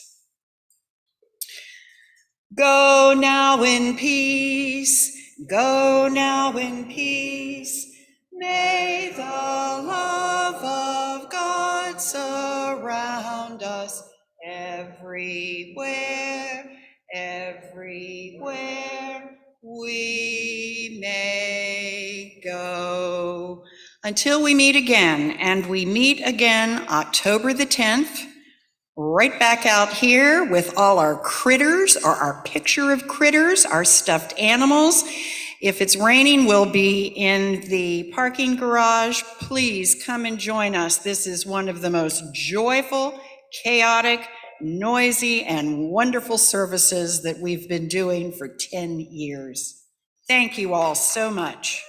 Go now in peace, go now in peace. May the love of God surround us everywhere, everywhere we may go. Until we meet again, and we meet again October the 10th, right back out here with all our critters, or our picture of critters, our stuffed animals. If it's raining, we'll be in the parking garage. Please come and join us. This is one of the most joyful, chaotic, noisy, and wonderful services that we've been doing for 10 years. Thank you all so much.